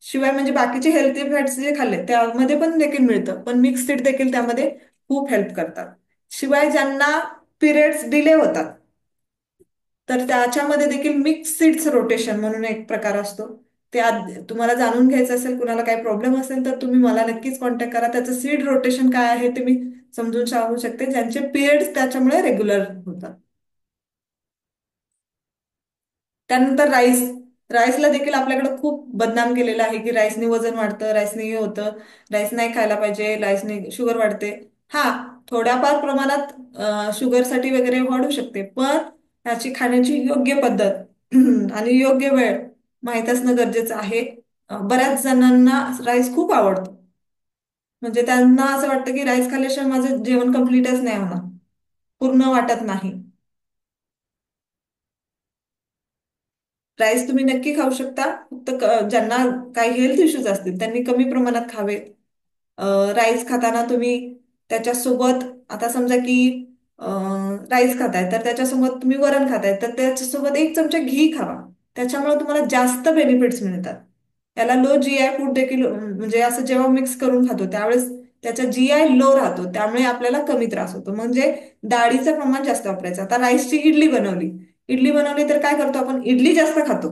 शिवाय म्हणजे बाकीचे हेल्थी फॅट्स जे खाल्ले त्यामध्ये पण देखील मिळतं, पण मिक्स सीड देखील त्यामध्ये खूप हेल्प करतात. शिवाय ज्यांना पिरियड्स डिले होतात तर त्याच्यामध्ये देखील मिक्स सीड्स रोटेशन म्हणून एक प्रकार असतो. ते तुम्हाला जाणून घ्यायचं असेल, कुणाला काही प्रॉब्लेम असेल तर तुम्ही मला नक्कीच कॉन्टॅक्ट करा. त्याचं सीड रोटेशन काय आहे ते मी समजून सांगू शकते ज्यांचे पिरियड्स त्याच्यामुळे रेग्युलर होतात. त्यानंतर राईस. राईसला देखील आपल्याकडे खूप बदनाम केलेलं आहे की राईसने वजन वाढतं, राईसने हे होतं, राईस नाही खायला पाहिजे, राईसने शुगर वाढते. हा, थोड्याफार प्रमाणात शुगरसाठी वगैरे वाढू शकते, पण त्याची खाण्याची योग्य पद्धत आणि योग्य वेळ माहीत असणं गरजेचं आहे. बऱ्याच जणांना राईस खूप आवडतो, म्हणजे त्यांना असं वाटतं की राईस खाल्ल्याशिवाय माझं जेवण कम्प्लीटच नाही होणार, पूर्ण वाटत नाही. राईस तुम्ही नक्की खाऊ शकता, फक्त ज्यांना काही हेल्थ इश्यूज असतील त्यांनी कमी प्रमाणात खावे. राईस खाताना तुम्ही त्याच्यासोबत, आता समजा की राईस खाताय तर त्याच्यासोबत तुम्ही वरण खाताय तर त्याच्यासोबत एक चमचा घी खावा. त्याच्यामुळे तुम्हाला जास्त बेनिफिट्स मिळतात. याला लो जीआय फूड देखील म्हणजे असं जेव्हा मिक्स करून खातो त्यावेळेस त्याचा जीआय लो राहतो, त्यामुळे आपल्याला कमी त्रास होतो. म्हणजे डाळीचं प्रमाण जास्त वापरायचं. आता राईसची इडली बनवली तर काय करतो आपण, इडली जास्त खातो,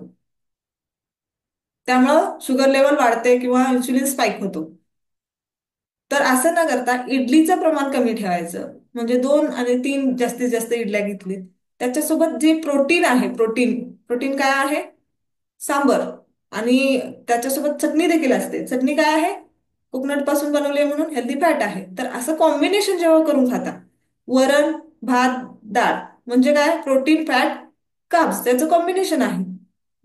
त्यामुळं शुगर लेवल वाढते किंवा इन्सुलिन स्पाइक होतो. तर असं न करता इडलीचं प्रमाण कमी ठेवायचं, म्हणजे 2 आणि 3 जास्तीत जास्त इडल्या घेतली, त्याच्यासोबत जे प्रोटीन आहे, प्रोटीन प्रोटीन काय आहे, सांबर, आणि त्याच्यासोबत चटणी देखील असते. चटणी काय आहे, कोकोनट पासून बनवली आहे म्हणून हेल्दी फॅट आहे. तर असं कॉम्बिनेशन जेव्हा करून खाता, वरण, भात, डाळ, म्हणजे काय, प्रोटीन, फॅट, कार्ब्स, त्याचं कॉम्बिनेशन आहे.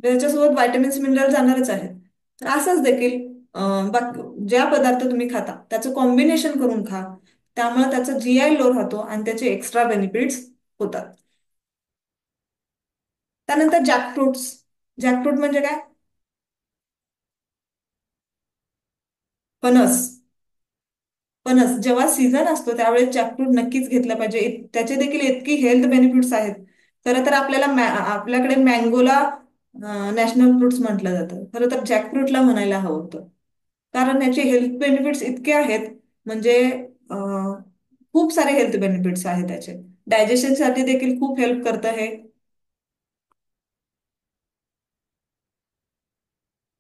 त्याच्यासोबत व्हायटमिन्स मिनरल जाणारच आहेत. तर असंच देखील ज्या पदार्थ तुम्ही खाता त्याचं कॉम्बिनेशन करून खा, त्यामुळे त्याचा जीआय लो राहतो आणि त्याचे एक्स्ट्रा बेनिफिट्स होतात. त्यानंतर जॅकफ्रुट्स. जॅकफ्रूट म्हणजे काय, फणस. फणस जेव्हा सीझन असतो त्यावेळेस जॅकफ्रूट नक्कीच घेतलं पाहिजे. त्याचे देखील इतकी हेल्थ बेनिफिट्स आहेत. खरं तर आपल्याकडे मँगोला नॅशनल फ्रुट्स म्हटलं जातं, खरं तर जॅकफ्रूटला म्हणायला हवं होतं. कारण याचे हेल्थ बेनिफिट्स इतके आहेत, म्हणजे अं, खूप सारे हेल्थ बेनिफिट्स आहेत त्याचे. डायजेशनसाठी देखील खूप हेल्प करतं हे.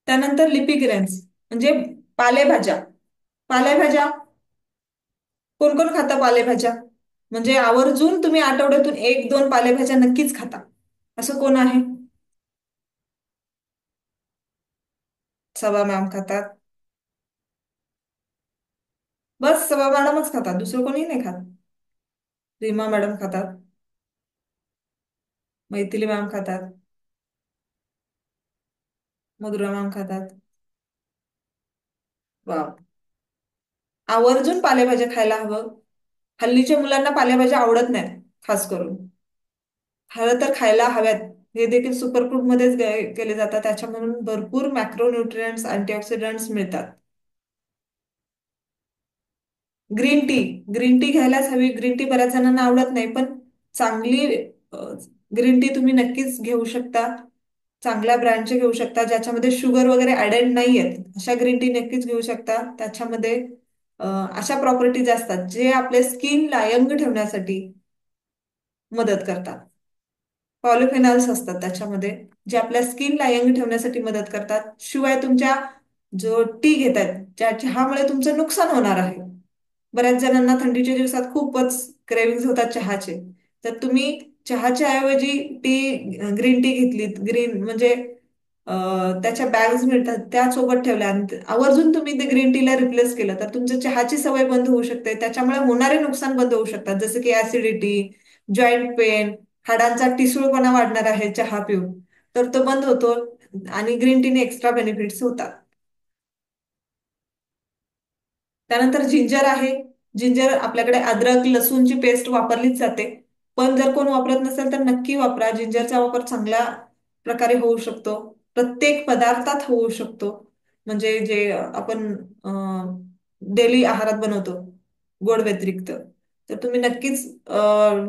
त्यानंतर लिपी ग्रेन्स म्हणजे पालेभाज्या. पालेभाज्या कोण कोण खाता पालेभाज्या, म्हणजे आवर्जून तुम्ही आठवड्यातून 1-2 पालेभाज्या नक्कीच खाता, असं कोण आहे? सभा मॅम खातात. बस सभा मॅडमच खातात, दुसरं कोणी नाही खात. रीमा मॅडम खातात, मैथिली मॅम खातात, मधुरा मॅम खातात. वा, आवर्जून पालेभाज्या खायला हवं. हल्लीच्या मुलांना पालेभाज्या आवडत नाहीत, खास करून. खरं तर खायला हव्यात. हे देखील सुपरफूड मध्येच केले जातात, त्याच्यामधून भरपूर मॅक्रोन्युट्रियंट्स, अँटीऑक्सिडंट्स मिळतात. Green tea. ग्रीन टी घ्यायलाच हवी. ग्रीन टी बऱ्याच जणांना आवडत नाही, पण चांगली ग्रीन टी तुम्ही नक्कीच घेऊ शकता. चांगल्या ब्रँडचे घेऊ शकता, ज्याच्यामध्ये शुगर वगैरे ऍडेड नाही आहेत, अशा ग्रीन टी नक्कीच घेऊ शकता. त्याच्यामध्ये अशा प्रॉपर्टीज असतात जे आपले स्किनला यंग ठेवण्यासाठी मदत करतात. पॉलिफेनॉल्स असतात त्याच्यामध्ये, जे आपल्या स्किनला यंग ठेवण्यासाठी मदत करतात. शिवाय तुमच्या जो टी घेतायत, ज्या चहामुळे तुमचं नुकसान होणार आहे. बऱ्याच जणांना थंडीच्या दिवसात खूपच क्रेविंग्स होतात चहाचे. तर तुम्ही चहाच्या ऐवजी ग्रीन टी घेतलीत, ग्रीन म्हणजे त्याच्या बॅग्स मिळतात त्या सोबत ठेवल्या आणि आवर्जून तुम्ही ते ग्रीन टीला रिप्लेस केलं तर तुमच्या चहाची सवय बंद होऊ शकते. त्याच्यामुळे होणारे नुकसान बंद होऊ शकतात, जसं की ऍसिडिटी, जॉईंट पेन, हाडांचा ठिसूळपणा वाढणार आहे चहा पिऊन, तर तो बंद होतो. आणि ग्रीन टीने एक्स्ट्रा बेनिफिट्स होतात. त्यानंतर जिंजर आहे. जिंजर आपल्याकडे अद्रक लसूणची पेस्ट वापरलीच जाते, पण जर कोण वापरत नसेल तर नक्की वापरा. जिंजरचा वापर चांगल्या प्रकारे होऊ शकतो, प्रत्येक पदार्थात होऊ शकतो. म्हणजे जे आपण डेली आहारात बनवतो गोड व्यतिरिक्त, तर तुम्ही नक्कीच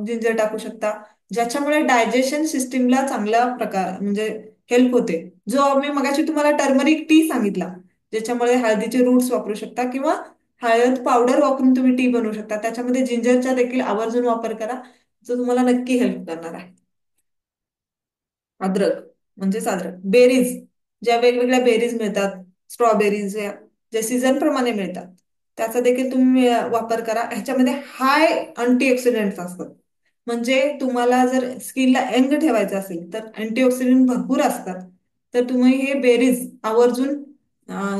जिंजर टाकू शकता, ज्याच्यामुळे डायजेशन सिस्टीमला चांगला प्रकार म्हणजे हेल्प होते. जो मी मगाशी तुम्हाला टर्मरिक टी सांगितला, ज्याच्यामुळे हळदीचे रूट्स वापरू शकता किंवा हळद पावडर वापरून तुम्ही टी बनवू शकता, त्याच्यामध्ये जिंजरचा देखील आवर्जून वापर करा, जो तुम्हाला नक्की हेल्प करणार आहे. अद्रक म्हणजेच अद्रक. बेरीज, ज्या वेगवेगळ्या बेरीज मिळतात, स्ट्रॉबेरीज, ज्या सीझन प्रमाणे मिळतात, त्याचा देखील तुम्ही वापर करा. ह्याच्यामध्ये हाय अँटीऑक्सिडंट्स असतात. म्हणजे तुम्हाला जर स्किनला यंग ठेवायचं असेल तर अँटीऑक्सिडंट भरपूर असतात. तर तुम्ही हे बेरीज आवर्जून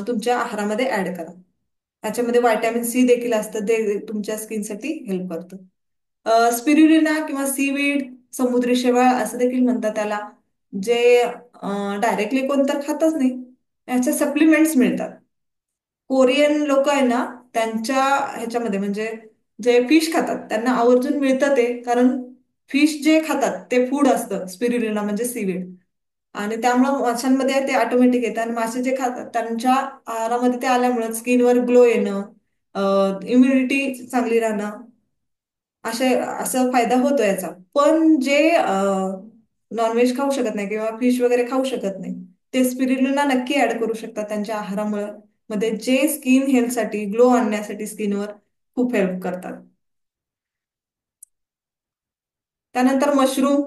तुमच्या आहारामध्ये ऍड करा. त्याच्यामध्ये व्हायटॅमिन सी देखील असतं, ते तुमच्या स्किनसाठी हेल्प करतं. स्पिरुलिना किंवा सीवीड, समुद्री शेवाळ असं देखील म्हणतात त्याला, जे डायरेक्टली कोण तर खातच नाही, याचे सप्लिमेंट्स मिळतात. कोरियन लोक आहे ना, त्यांच्या ह्याच्यामध्ये म्हणजे जे फिश खातात त्यांना आवर्जून मिळतं ते, कारण फिश जे खातात ते फूड असतं स्पिरुलिना म्हणजे सीवीड. आणि त्यामुळं माशांमध्ये ते ऑटोमॅटिक येतं, आणि मासे जे खातात त्यांच्या आहारामध्ये ते आल्यामुळे स्किनवर ग्लो येणं, इम्युनिटी चांगली राहणं, असं फायदा होतो याचा. पण जे नॉनव्हेज खाऊ शकत नाही किंवा फिश वगैरे खाऊ शकत नाही, ते स्पिरुलिना नक्की ऍड करू शकतात त्यांच्या आहारामुळे मध्ये, जे स्किन हेल्थसाठी, ग्लो आणण्यासाठी स्किनवर खूप हेल्प करतात. त्यानंतर मशरूम.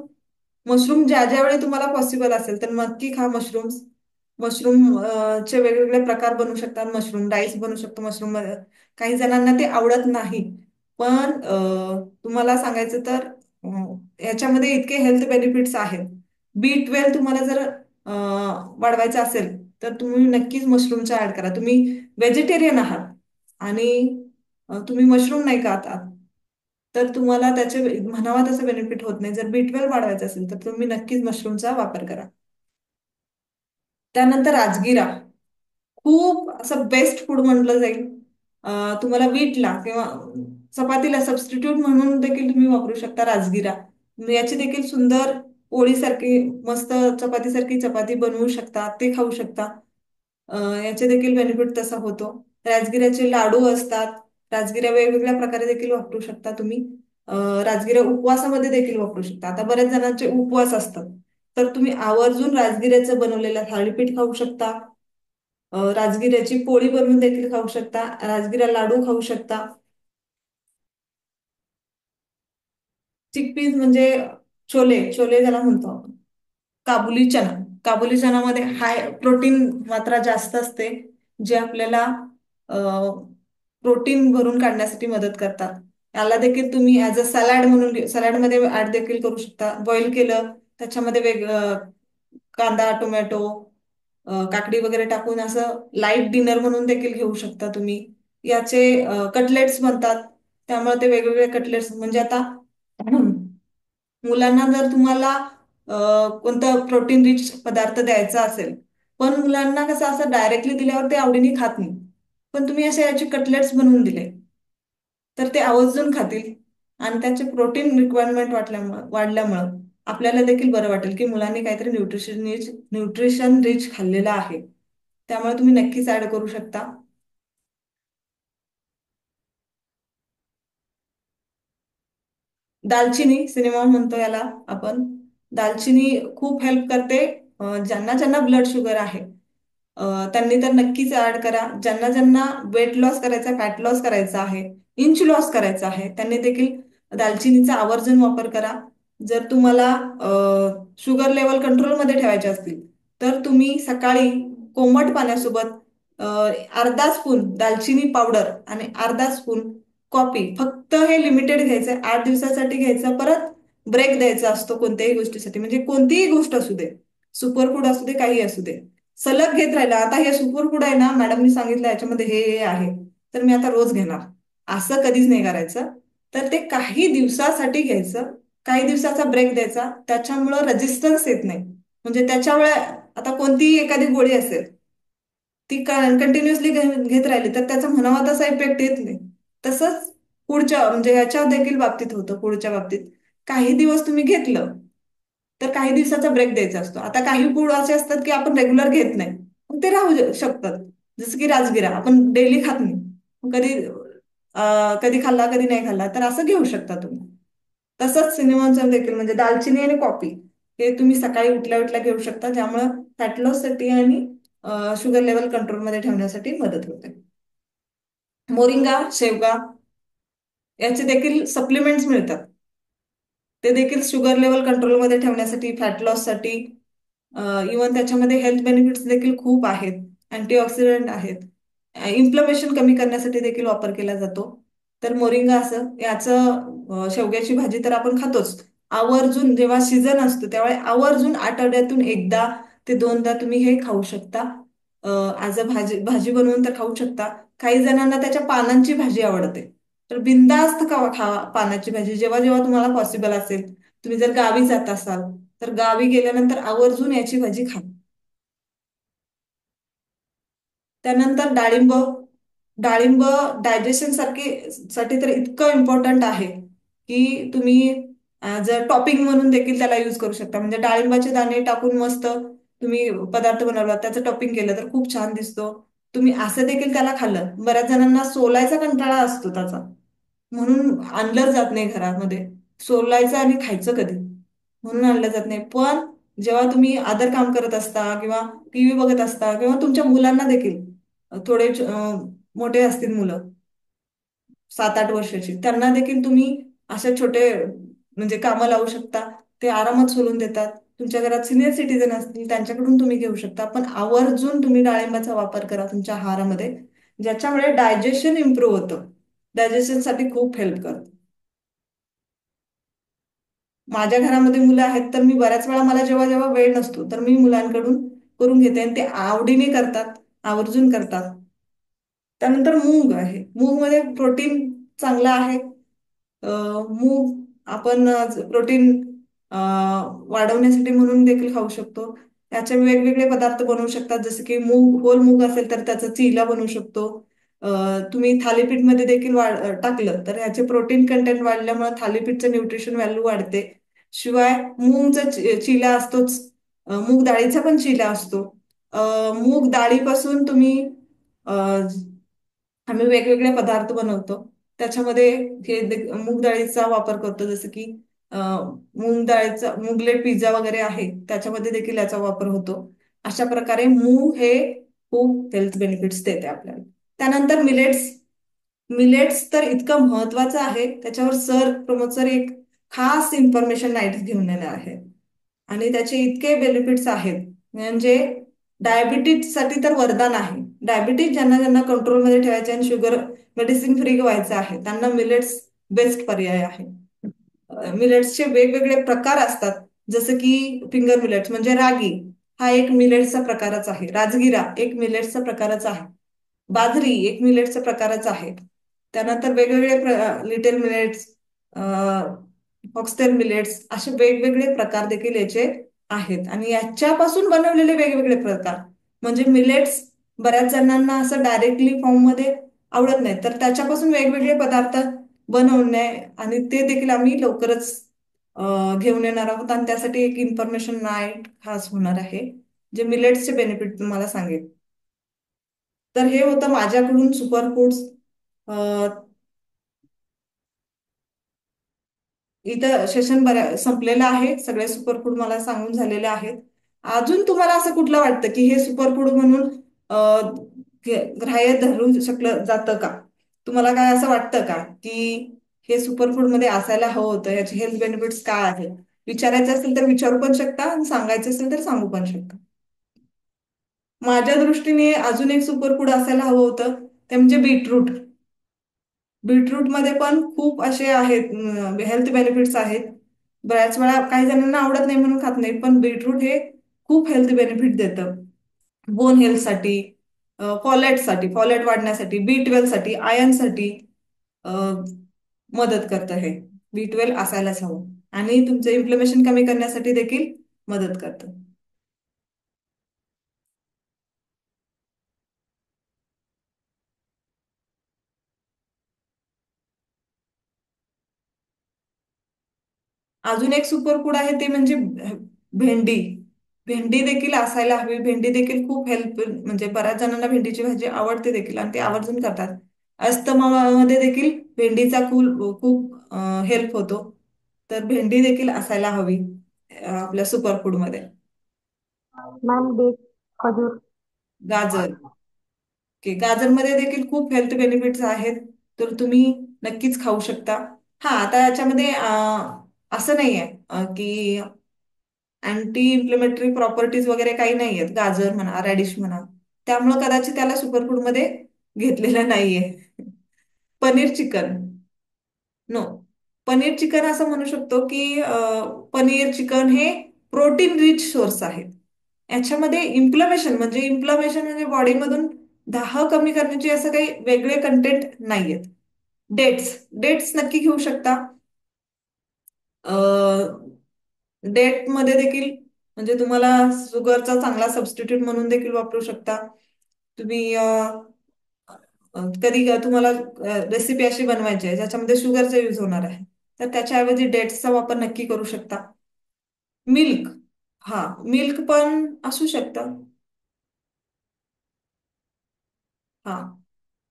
मशरूम ज्या ज्या वेळी तुम्हाला पॉसिबल असेल तर नक्की खा मशरूम्स. मशरूम चे वेगवेगळे प्रकार बनवू शकतात. मशरूम राईस बनवू शकतो मशरूम. काही जणांना ते आवडत नाही, पण तुम्हाला सांगायचं तर याच्यामध्ये इतके हेल्थ बेनिफिट्स आहेत. बी 12 तुम्हाला जर वाढवायचं असेल तर तुम्ही नक्कीच मशरूमचा ऍड करा. तुम्ही व्हेजिटेरियन आहात आणि तुम्ही मशरूम नाही खात आहात, तर तुम्हाला त्याचे म्हणावा तसं बेनिफिट होत नाही. जर बी 12 वाढवायचं असेल तर तुम्ही नक्कीच मशरूमचा वापर करा. त्यानंतर राजगिरा, खूप असं बेस्ट फूड म्हटलं जाईल. तुम्हाला वीटला किंवा चपातीला सबस्टिट्यूट म्हणून देखील तुम्ही वापरू शकता राजगिरा. याची देखील सुंदर पोळीसारखी मस्त चपातीसारखी चपाती बनवू शकता, ते खाऊ शकता. याचे देखील बेनिफिट तसा होतो. राजगिऱ्याचे लाडू असतात. राजगिऱ्या वेगवेगळ्या प्रकारे देखील वापरू शकता तुम्ही. राजगिऱ्या उपवासामध्ये देखील वापरू शकता. आता बऱ्याच जणांचे उपवास असतात, तर तुम्ही आवर्जून राजगिऱ्याचं बनवलेलं थालीपीठ खाऊ शकता. राजगिऱ्याची पोळी बनवून देखील खाऊ शकता. राजगिरा लाडू खाऊ शकता. चिकपीस म्हणजे छोले, छोले ज्याला म्हणतो आपण. काबुली चना. काबुली चनामध्ये हाय प्रोटीन मात्रा जास्त असते, जे आपल्याला प्रोटीन भरून काढण्यासाठी मदत करतात. याला देखील तुम्ही ऍज अ सलाड म्हणून सलाडमध्ये ऍड देखील करू शकता. बॉईल केलं त्याच्यामध्ये कांदा, टोमॅटो, काकडी वगैरे टाकून असं लाईट डिनर म्हणून देखील घेऊ शकता तुम्ही. याचे कटलेट्स बनतात. त्यामुळे ते वेगवेगळे कटलेट्स म्हणजे आता मुलांना जर तुम्हाला कोणता प्रोटीन रिच पदार्थ द्यायचा असेल, पण मुलांना कसं असं डायरेक्टली दिल्यावर ते आवडीने खात नाही, पण तुम्ही असे याचे कटलेट्स बनवून दिले तर ते आवर्जून खातील. आणि त्याचे प्रोटीन रिक्वायरमेंट वाढल्यामुळं आपल्याला देखील बरं वाटेल की मुलांनी काहीतरी न्यूट्रिशन रिच खाल्लेलं आहे. त्यामुळे तुम्ही नक्कीच ऍड करू शकता. दालचिनी, सिनेमा म्हणतो याला आपण. दालचिनी खूप हेल्प करते. ज्यांना ज्यांना ब्लड शुगर आहे त्यांनी तर नक्कीच ऍड करा. ज्यांना ज्यांना वेट लॉस करायचा, फॅट लॉस करायचा आहे, इंच लॉस करायचा आहे, त्यांनी देखील दालचिनीचा आवर्जून वापर करा. जर तुम्हाला शुगर लेवल कंट्रोलमध्ये ठेवायचे असतील तर तुम्ही सकाळी कोमट पाण्यासोबत अर्धा स्पून दालचिनी पावडर आणि अर्धा स्पून कॉफी, फक्त हे लिमिटेड घ्यायचं, 8 दिवसासाठी घ्यायचं, परत ब्रेक द्यायचा असतो कोणत्याही गोष्टीसाठी. म्हणजे कोणतीही गोष्ट असू दे, सुपर फूड असू दे, काही असू दे, सलग घेत राहिला. आता हे सुपर फूड आहे ना, मॅडमनी सांगितलं याच्यामध्ये हे आहे, तर मी आता रोज घेणार, असं कधीच नाही करायचं. तर ते काही दिवसासाठी घ्यायचं, काही दिवसाचा ब्रेक द्यायचा. त्याच्यामुळं रेजिस्टन्स येत नाही. म्हणजे त्याच्यामुळे आता कोणतीही एखादी गोळी असेल, ती कंटिन्युअसली घेत राहिली तर त्याचा म्हणावा तसा इफेक्ट येत नाही. तसंच पुढच्या म्हणजे ह्याच्या देखील बाबतीत होतं. पुढच्या बाबतीत काही दिवस तुम्ही घेतलं तर काही दिवसाचा ब्रेक द्यायचा असतो. आता काही फूड असे असतात की आपण रेग्युलर घेत नाही, मग ते राहू शकतात. जसं की राजगिरा आपण डेली खात नाही, मग कधी खाल्ला कधी नाही खाल्ला, तर असं घेऊ शकता तुम्ही. तसंच सिनेमाचं देखील म्हणजे दालचिनी आणि कॉफी हे तुम्ही सकाळी उठल्या उठल्या घेऊ शकता, ज्यामुळे फॅट लॉससाठी आणि शुगर लेवल कंट्रोलमध्ये ठेवण्यासाठी मदत होते. मोरिंगा, शेवगा याचे देखील सप्लिमेंट्स मिळतात. ते देखील शुगर लेवल कंट्रोलमध्ये ठेवण्यासाठी, फॅट लॉससाठी, इवन त्याच्यामध्ये हेल्थ बेनिफिट्स देखील खूप आहेत. अँटीऑक्सिडंट आहेत. इन्फ्लमेशन कमी करण्यासाठी देखील वापर केला जातो. तर मोरिंगा असं याचं शेवग्याची भाजी तर आपण खातोच. आवर्जून जेव्हा सीझन असतो त्यावेळी आवर्जून आठवड्यातून एकदा ते दोनदा तुम्ही हे खाऊ शकता. ॲज अ भाजी भाजी बनवून तर खाऊ शकता. काही जणांना त्याच्या पानांची भाजी आवडते. तर बिनधास्त खावा पानाची भाजी जेव्हा जेव्हा तुम्हाला पॉसिबल असेल. तुम्ही जर गावी जात असाल तर गावी गेल्यानंतर आवर्जून याची भाजी खा. त्यानंतर डाळिंब. डाळिंब डायजेशन साठी तर इतकं इम्पॉर्टंट आहे की तुम्ही जर टॉपिंग म्हणून देखील त्याला यूज करू शकता. म्हणजे डाळिंबाचे दाणे टाकून मस्त तुम्ही पदार्थ बनवला त्याचं टॉपिंग केलं तर खूप छान दिसतो. तुम्ही असं देखील त्याला खाल्लं. बऱ्याच जणांना सोलायचा कंटाळा असतो त्याचा, म्हणून आणलं जात नाही घरामध्ये. सोलायचं आणि खायचं कधी, म्हणून आणलं जात नाही. पण जेव्हा तुम्ही अदर काम करत असता किंवा टीव्ही बघत असता किंवा तुमच्या मुलांना देखील थोडे मोठे असतील मुलं 7-8 वर्षाची, त्यांना देखील तुम्ही अशा छोटे म्हणजे कामं लावू शकता. ते आरामात सोलून देतात. तुमच्या घरात सिनियर सिटीजन असतील त्यांच्याकडून तुम्ही घेऊ शकता. पण आवर्जून तुम्ही डाळिंबाचा वापर करा तुमच्या आहारामध्ये, ज्याच्यामुळे डायजेशन इम्प्रूव्ह होतं. डायजेशनसाठी खूप हेल्प करतं. माझ्या घरामध्ये मुलं आहेत तर मी बऱ्याच वेळा मला जेव्हा जेव्हा वेळ नसतो तर मी मुलांकडून करून घेते आणि ते आवडीने करतात, आवर्जून करतात. त्यानंतर मूग आहे. मूग मध्ये प्रोटीन चांगलं आहे. मूग आपण प्रोटीन वाढवण्यासाठी म्हणून देखील खाऊ शकतो. त्याचे वेगवेगळे पदार्थ बनवू शकतात. जसे की मूग, होल मूग असेल तर त्याचा चिला बनवू शकतो. तुम्ही थालीपीठमध्ये देखील टाकलं तर ह्याचे प्रोटीन कंटेंट वाढल्यामुळे थालीपीठचं न्यूट्रिशन व्हॅल्यू वाढते. शिवाय मूगचा चिला असतोच. मूग डाळीचा पण चिला असतो. मूग डाळीपासून तुम्ही आम्ही वेगवेगळे पदार्थ बनवतो. त्याच्यामध्ये मूग डाळीचा वापर करतो. जसं की मूग डाळीचा मूगलेट पिझ्झा वगैरे आहे त्याच्यामध्ये देखील याचा वापर होतो. अशा प्रकारे मूग हे खूप हेल्थ बेनिफिट्स देते आपल्याला. त्यानंतर मिलेट्स. मिलेट्स तर इतकं महत्वाचं आहे, त्याच्यावर प्रमोद सर एक खास इन्फॉर्मेशन नाईट घेऊन येणार आहे. आणि त्याचे इतके बेनिफिट्स आहेत म्हणजे डायबिटीज साठी तर वरदान आहे. डायबिटीज ज्यांना ज्यांना कंट्रोलमध्ये ठेवायचे आणि शुगर मेडिसिन फ्री व्हायचं आहे त्यांना मिलेट्स बेस्ट पर्याय आहे. मिलेट्सचे वेगवेगळे प्रकार असतात. जसं की फिंगर मिलेट्स म्हणजे रागी, हा एक मिलेट्सचा प्रकारच आहे. राजगिरा एक मिलेट्सचा प्रकारच आहे. बाजरी एक मिलेट्सचा प्रकारच आहे. त्यानंतर वेगवेगळे लिटिल मिलेट्स, फॉक्सटेल मिलेट्स असे वेगवेगळे प्रकार देखील याचे आहेत. आणि याच्यापासून बनवलेले वेगवेगळे प्रकार म्हणजे मिलेट्स बऱ्याच जणांना असं डायरेक्टली फॉर्म मध्ये आवडत नाही, तर त्याच्यापासून वेगवेगळे पदार्थ बनवणे आणि ते देखील आम्ही लवकरच घेऊन येणार आहोत. आणि त्यासाठी एक इन्फॉर्मेशन नाईट खास होणार आहे जे मिलेट्सचे बेनिफिट तुम्हाला सांगेल. तर हे होतं माझ्याकडून सुपर फूड्स. इथं सेशन संपलेलं आहे. सगळे सुपरफूड मला सांगून झालेले आहेत. अजून तुम्हाला असं कुठलं वाटतं की हे सुपरफूड म्हणून ग्राह्य धरू शकलं जातं का? तुम्हाला काय असं वाटतं का की हे सुपरफूड मध्ये असायला हवं होतं, याचे हेल्थ बेनिफिट्स काय आहेत? विचारायचं असेल तर विचारू पण शकता आणि सांगायचं असेल तर सांगू पण शकता. माझ्या दृष्टीने अजून एक सुपरफूड असायला हवं होतं ते म्हणजे बीटरूट. बीटरूट मध्ये पण खूप असे आहेत हेल्थ बेनिफिट्स आहेत. बऱ्याच वेळा काही जणांना आवडत नाही म्हणून खात नाही, पण बीटरूट हे खूप हेल्थ बेनिफिट देतं. बोन हेल्थसाठी, फॉलेट वाढण्यासाठी, B12 साठी, आयर्नसाठी मदत करतं हे. B12 असायलाच हवं. आणि तुमचं इन्फ्लमेशन कमी करण्यासाठी देखील मदत करतं. अजून एक सुपर फूड आहे ते म्हणजे भेंडी. भेंडी देखील असायला हवी. भेंडी देखील खूप हेल्प म्हणजे बऱ्याच जणांना भेंडीची भाजी आवडते देखील आणि ते आवर्जून करतात. अस्थमामध्ये देखील भेंडीचा खूप हेल्प होतो. तर भेंडी देखील असायला हवी आपल्या सुपर फूड मध्ये. मॅम डेट, खजूर. गाजर. गाजरमध्ये देखील खूप हेल्थ बेनिफिट्स आहेत. तर तुम्ही नक्कीच खाऊ शकता. हा आता याच्यामध्ये असं नाही आहे की अँटी इन्फ्लेमेटरी प्रॉपर्टीज वगैरे काही नाही आहेत. गाजर म्हणा, रॅडिश म्हणा, त्यामुळे कदाचित त्याला सुपरफूड मध्ये घेतलेला नाहीये. Paneer chicken. No. Paneer chicken असं म्हणू शकतो की पनीर चिकन हे प्रोटीन रिच सोर्स आहे. याच्यामध्ये इन्फ्लमेशन म्हणजे बॉडीमधून दाह कमी करण्याचे असं काही वेगळे कंटेंट नाहीयेत. डेट्स. डेट्स नक्की घेऊ शकता. डेट मध्ये देखील म्हणजे तुम्हाला शुगरचा चांगला सबस्टिट्यूट म्हणून देखील वापरू शकता तुम्ही. कधी तुम्हाला रेसिपी अशी बनवायची आहे ज्याच्यामध्ये शुगरचा यूज होणार आहे, तर त्याच्याऐवजी डेट्सचा वापर नक्की करू शकता. मिल्क. हा, मिल्क पण असू शकतं. हा,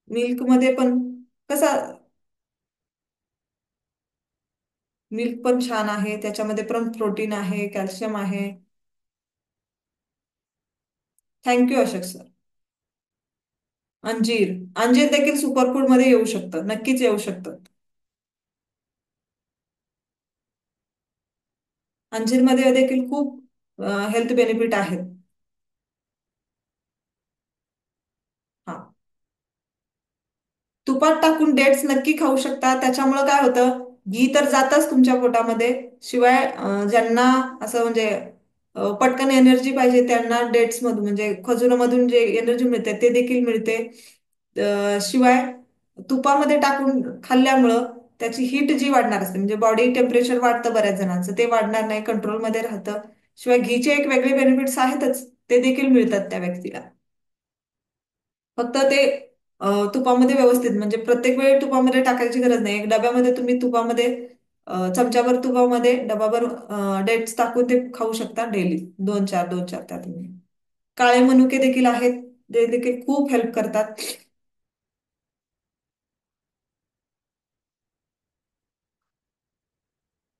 मिल्क मध्ये पण कसा, मिल्क पण छान आहे, त्याच्यामध्ये पण प्रोटीन आहे, कॅल्शियम आहे. Thank you Ashok sir. अंजीर. अंजीर देखील सुपरफूड मध्ये येऊ शकतं, नक्कीच येऊ शकतं. अंजीरमध्ये देखील खूप हेल्थ बेनिफिट आहेत. हा, तुपात टाकून डेट्स नक्की खाऊ शकता. त्याच्यामुळं काय होतं, घी तर जातच तुमच्या पोटामध्ये, शिवाय ज्यांना असं म्हणजे पटकन एनर्जी पाहिजे त्यांना डेट्स मधून म्हणजे खजुरामधून जे एनर्जी मिळते ते देखील मिळते. शिवाय तुपामध्ये टाकून खाल्ल्यामुळं त्याची हीट जी वाढणार असते म्हणजे बॉडी टेम्परेचर वाढतं बऱ्याच जणांचं, ते वाढणार नाही, कंट्रोलमध्ये राहतं. शिवाय घीचे एक वेगळे बेनिफिट्स आहेतच, ते देखील मिळतात त्या व्यक्तीला. फक्त ते तुपामध्ये व्यवस्थित म्हणजे प्रत्येक वेळी तुपामध्ये टाकायची गरज नाही. एक डब्यामध्ये तुम्ही तुपामध्ये चमच्याभर तुपामध्ये डबाभर डेट्स टाकून ते खाऊ शकता डेली. 2-4 2-4 त्या तुम्ही. काळे मनुके देखील आहेत, ते देखील खूप हेल्प करतात.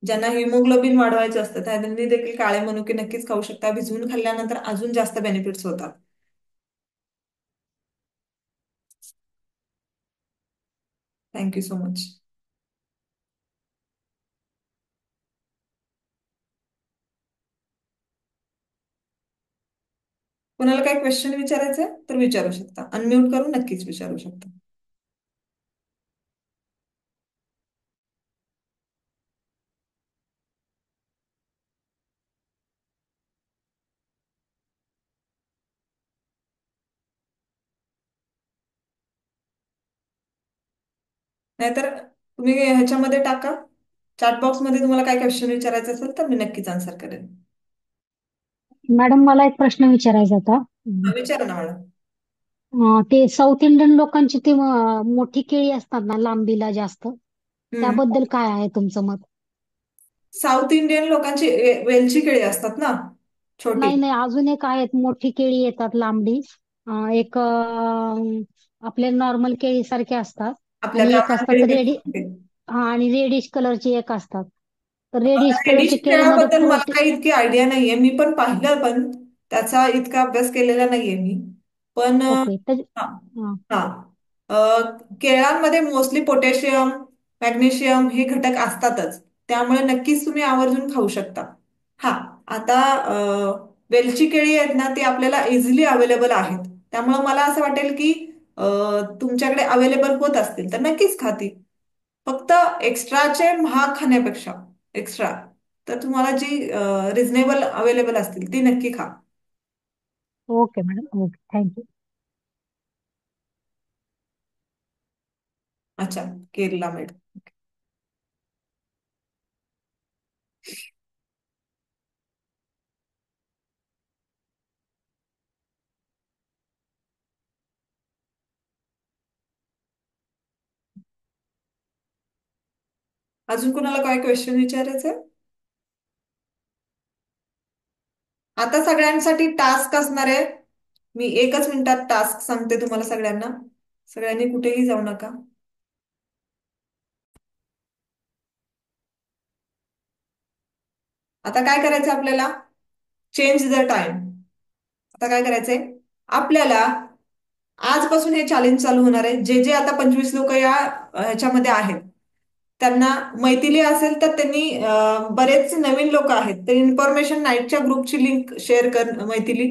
ज्यांना हिमोग्लोबिन वाढवायचं असतं त्यांनी देखील काळे मनुके नक्कीच खाऊ शकता. भिजवून खाल्ल्यानंतर अजून जास्त बेनिफिट्स होतात. Thank you so much. कोणाला काय क्वेश्चन विचारायचं आहे तर विचारू शकता, अनम्यूट करून नक्कीच विचारू शकता. नाहीतर तुम्ही ह्याच्यामध्ये टाका, चॅट बॉक्स मध्ये तुम्हाला काय क्वेश्चन विचारायचं असेल तर मी नक्कीच आन्सर करेन. मॅडम मला एक प्रश्न विचारायचा होता. विचारा ना मॅडम. ते साऊथ इंडियन लोकांची ते मोठी केळी असतात ना लांबीला जास्त, हम्म. त्याबद्दल काय आहे तुमचं मत? साऊथ इंडियन लोकांची वेलची केळी असतात ना, छोटी. नाही नाही, अजून एक आहेत मोठी केळी येतात लांबडी. एक आपल्या नॉर्मल केळी सारखे असतात. आपल्या आणि एक गावरान असतात रेडी, केळी. हा, आणि रेडिश कलरची एक असतात. तर रेडिश रेडिश कलरच्या केळीमध्ये केळ्याबद्दल मला प्रोटीन. काही इतकी आयडिया नाहीये, मी पण पाहिलं पण त्याचा इतका अभ्यास केलेला नाहीये मी. पण ओके तर हा. हा. हा. केळांमध्ये मोस्टली पोटॅशियम, मॅग्नेशियम हे घटक असतातच, त्यामुळे नक्कीच तुम्ही आवर्जून खाऊ शकता. हा, आता वेलची केळी आहेत ना ती आपल्याला इझिली अवेलेबल आहेत, त्यामुळे मला असं वाटेल की तुमच्याकडे अवेलेबल होत असतील तर नक्कीच खाती. फक्त एक्स्ट्राचे महाग खाण्यापेक्षा एक्स्ट्रा तर तुम्हाला जी रिझनेबल अवेलेबल असतील ती नक्की खा. Okay madam, okay, thank you. अच्छा, केरला मेड. अजून कुणाला काय क्वेश्चन विचारायचं? आता सगळ्यांसाठी टास्क असणार आहे. मी एकच मिनिटात टास्क सांगते तुम्हाला सगळ्यांना. सगळ्यांनी कुठेही जाऊ नका. आता काय करायचं आपल्याला, चेंज द टाइम. आता काय करायचंय आपल्याला, आजपासून हे चॅलेंज चालू होणार आहे. जे जे आता 25 लोक या ह्याच्यामध्ये आहेत त्यांना मैथिली असेल तर त्यांनी बरेच नवीन लोक आहेत ते इन्फॉर्मेशन नाईटच्या ग्रुपची लिंक शेअर कर मैथिली,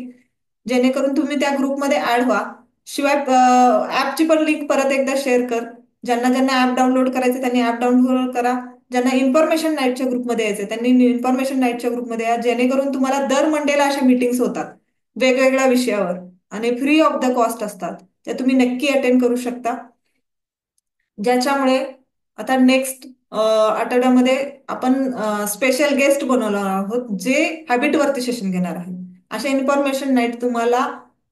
जेणेकरून तुम्ही त्या ग्रुपमध्ये ऍड व्हा. शिवाय ऍपची पण लिंक परत एकदा शेअर कर. ज्यांना ज्यांना ऍप डाउनलोड करायचं त्यांनी ऍप डाउनलोड करा. ज्यांना इन्फॉर्मेशन नाईटच्या ग्रुपमध्ये यायचं त्यांनी इन्फॉर्मेशन नाईटच्या ग्रुपमध्ये या, जेणेकरून तुम्हाला दर मंडेला अशा मीटिंग्स होतात वेगवेगळ्या विषयावर आणि फ्री ऑफ द कॉस्ट असतात, त्या तुम्ही नक्की अटेंड करू शकता. ज्याच्यामुळे आता नेक्स्ट आठवड्यामध्ये आपण स्पेशल गेस्ट बनवणार आहोत जे हॅबिटवरती सेशन घेणार आहे. अशा इन्फॉर्मेशन नाईट तुम्हाला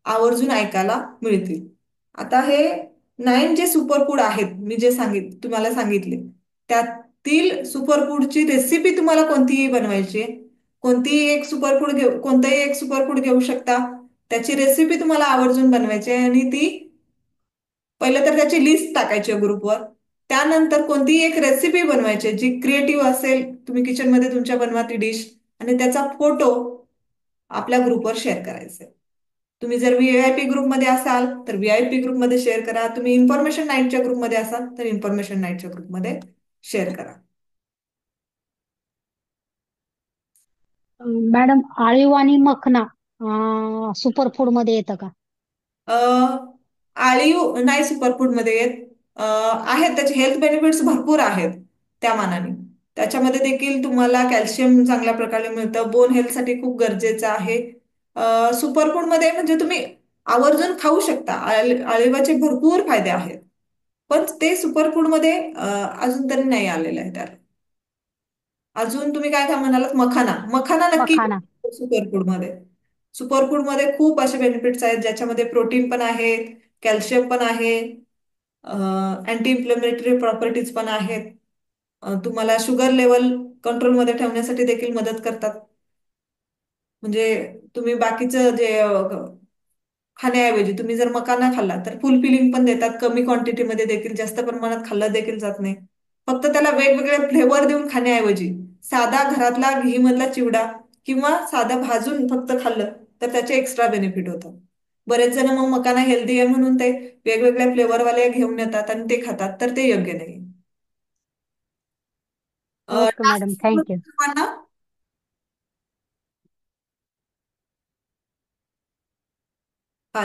आवर्जून ऐकायला मिळतील. आता हे 9 जे सुपर फूड आहेत मी जे तुम्हाला सांगितले, त्यातील सुपर फूडची रेसिपी तुम्हाला कोणतीही बनवायची आहे. कोणतंही एक सुपर फूड घेऊ शकता. त्याची रेसिपी तुम्हाला आवर्जून बनवायची आहे आणि ती पहिलं तर त्याची लिस्ट टाकायची आहे ग्रुपवर. त्यानंतर कोणतीही एक रेसिपी बनवायची आहे, जी क्रिएटिव्ह असेल, तुम्ही किचनमध्ये तुमच्या बनवा ती डिश, आणि त्याचा फोटो आपल्या ग्रुपवर शेअर करायचा आहे. तुम्ही जर व्हीआयपी ग्रुपमध्ये असाल तर व्हीआयपी ग्रुपमध्ये शेअर करा. तुम्ही इन्फॉर्मेशन नाईटच्या ग्रुपमध्ये असाल तर इन्फॉर्मेशन नाईटच्या ग्रुपमध्ये शेअर करा. मॅडम, आळीव आणि मखना सुपर मध्ये येतं का? आळीव नाही सुपरफूड मध्ये येत. आहेत त्याचे हेल्थ बेनिफिट्स भरपूर आहेत त्या मानाने. त्याच्यामध्ये देखील तुम्हाला कॅल्शियम चांगल्या प्रकारे मिळतं, बोन हेल्थसाठी खूप गरजेचं आहे. सुपरफूड मध्ये म्हणजे तुम्ही आवर्जून खाऊ शकता, आळीवाचे भरपूर फायदे आहेत, पण ते सुपरफूड मध्ये अजून तरी नाही आलेलं आहे त्याला. अजून तुम्ही काय काय म्हणालात? मखाना. मखाना नक्की मखाना. सुपरफूड मध्ये. सुपरफूड मध्ये खूप असे बेनिफिट्स आहेत ज्याच्यामध्ये प्रोटीन पण आहे, कॅल्शियम पण आहे, अँटी इन्फ्लेमेटरी प्रॉपर्टीज पण आहेत. तुम्हाला शुगर लेवल कंट्रोलमध्ये ठेवण्यासाठी देखील मदत करतात. म्हणजे तुम्ही बाकीचं जे खाण्याऐवजी तुम्ही जर मकाना खाल्ला तर फुल फिलिंग पण देतात, कमी क्वांटिटीमध्ये देखील, जास्त प्रमाणात खाल्लं देखील जात नाही. फक्त त्याला वेगवेगळे फ्लेवर देऊन खाण्याऐवजी साधा घरातला घी मधला चिवडा किंवा साधा भाजून फक्त खाल्लं तर त्याचे एक्स्ट्रा बेनिफिट होतात. बरेच जण मग मकाना हेल्दी आहे म्हणून ते वेगवेगळ्या फ्लेवरवाले घेऊन येतात आणि ते खातात, तर ते योग्य नाही. Okay madam, thank you.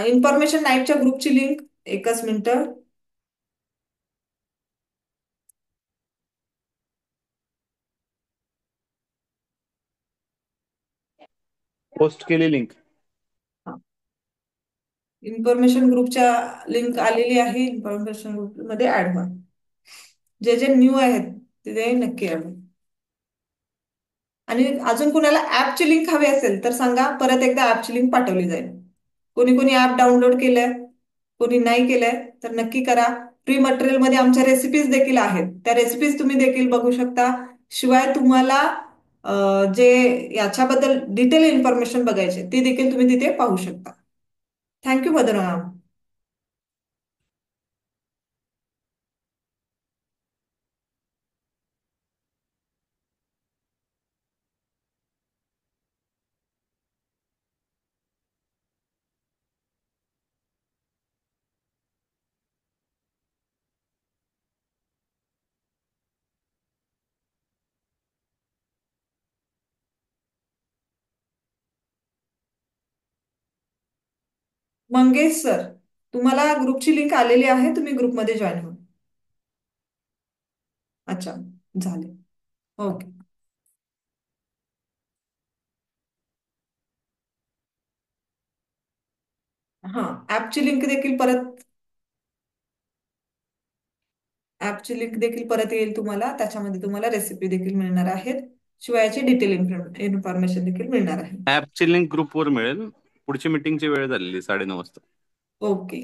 इन्फॉर्मेशन नाईटच्या ग्रुपची लिंक, एकच मिनिट. पोस्ट केली लिंक. इन्फॉर्मेशन ग्रुपच्या लिंक आलेली आहे. इन्फॉर्मेशन ग्रुप मध्ये ऍड व्हा. जे जे न्यू आहेत ते नक्की ऍड व्हा. आणि अजून कुणाला ऍपची लिंक हवी असेल तर सांगा, परत एकदा ऍपची लिंक पाठवली जाईल. कोणी कोणी ऍप डाउनलोड केलंय, कोणी नाही केलंय तर नक्की करा. फ्री मटेरियल मध्ये आमच्या रेसिपीज देखील आहेत, त्या रेसिपीज तुम्ही देखील बघू शकता. शिवाय तुम्हाला जे याच्याबद्दल डिटेल इन्फॉर्मेशन बघायचे ते देखील तुम्ही तिथे पाहू शकता. Thank you Madan ma'am. Mangesh sir, तुम्हाला ग्रुपची लिंक आलेली आहे, तुम्ही ग्रुपमध्ये जॉईन व्हा. अच्छा, झाले. ओके. हा, ऍपची लिंक देखील परत येईल तुम्हाला. त्याच्यामध्ये तुम्हाला रेसिपी देखील मिळणार आहेत, शिवायची डिटेल इन्फॉर्मेशन देखील मिळणार आहे. ऍपची लिंक ग्रुपवर मिळेल. पुढची मीटिंगची वेळ झालेली 9:30 वाजता. ओके.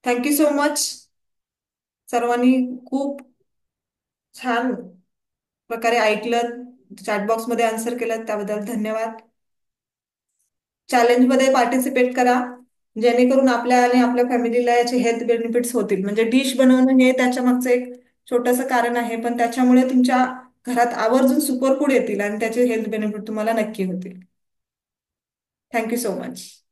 Thank you so much. सर्वांनी खूप छान प्रकारे ऐकलं, चॅटबॉक्स मध्ये आन्सर केलं, त्याबद्दल धन्यवाद. चॅलेंज मध्ये पार्टिसिपेट करा, जेणेकरून आपल्या आणि आपल्या फॅमिलीला याचे हेल्थ बेनिफिट्स होतील. म्हणजे डिश बनवणं हे त्याच्या मागचं एक छोटंसं कारण आहे, पण त्याच्यामुळे तुमच्या घरात आवर्जून सुपर फूड येतील आणि त्याचे हेल्थ बेनिफिट तुम्हाला नक्की होतील. Thank you so much.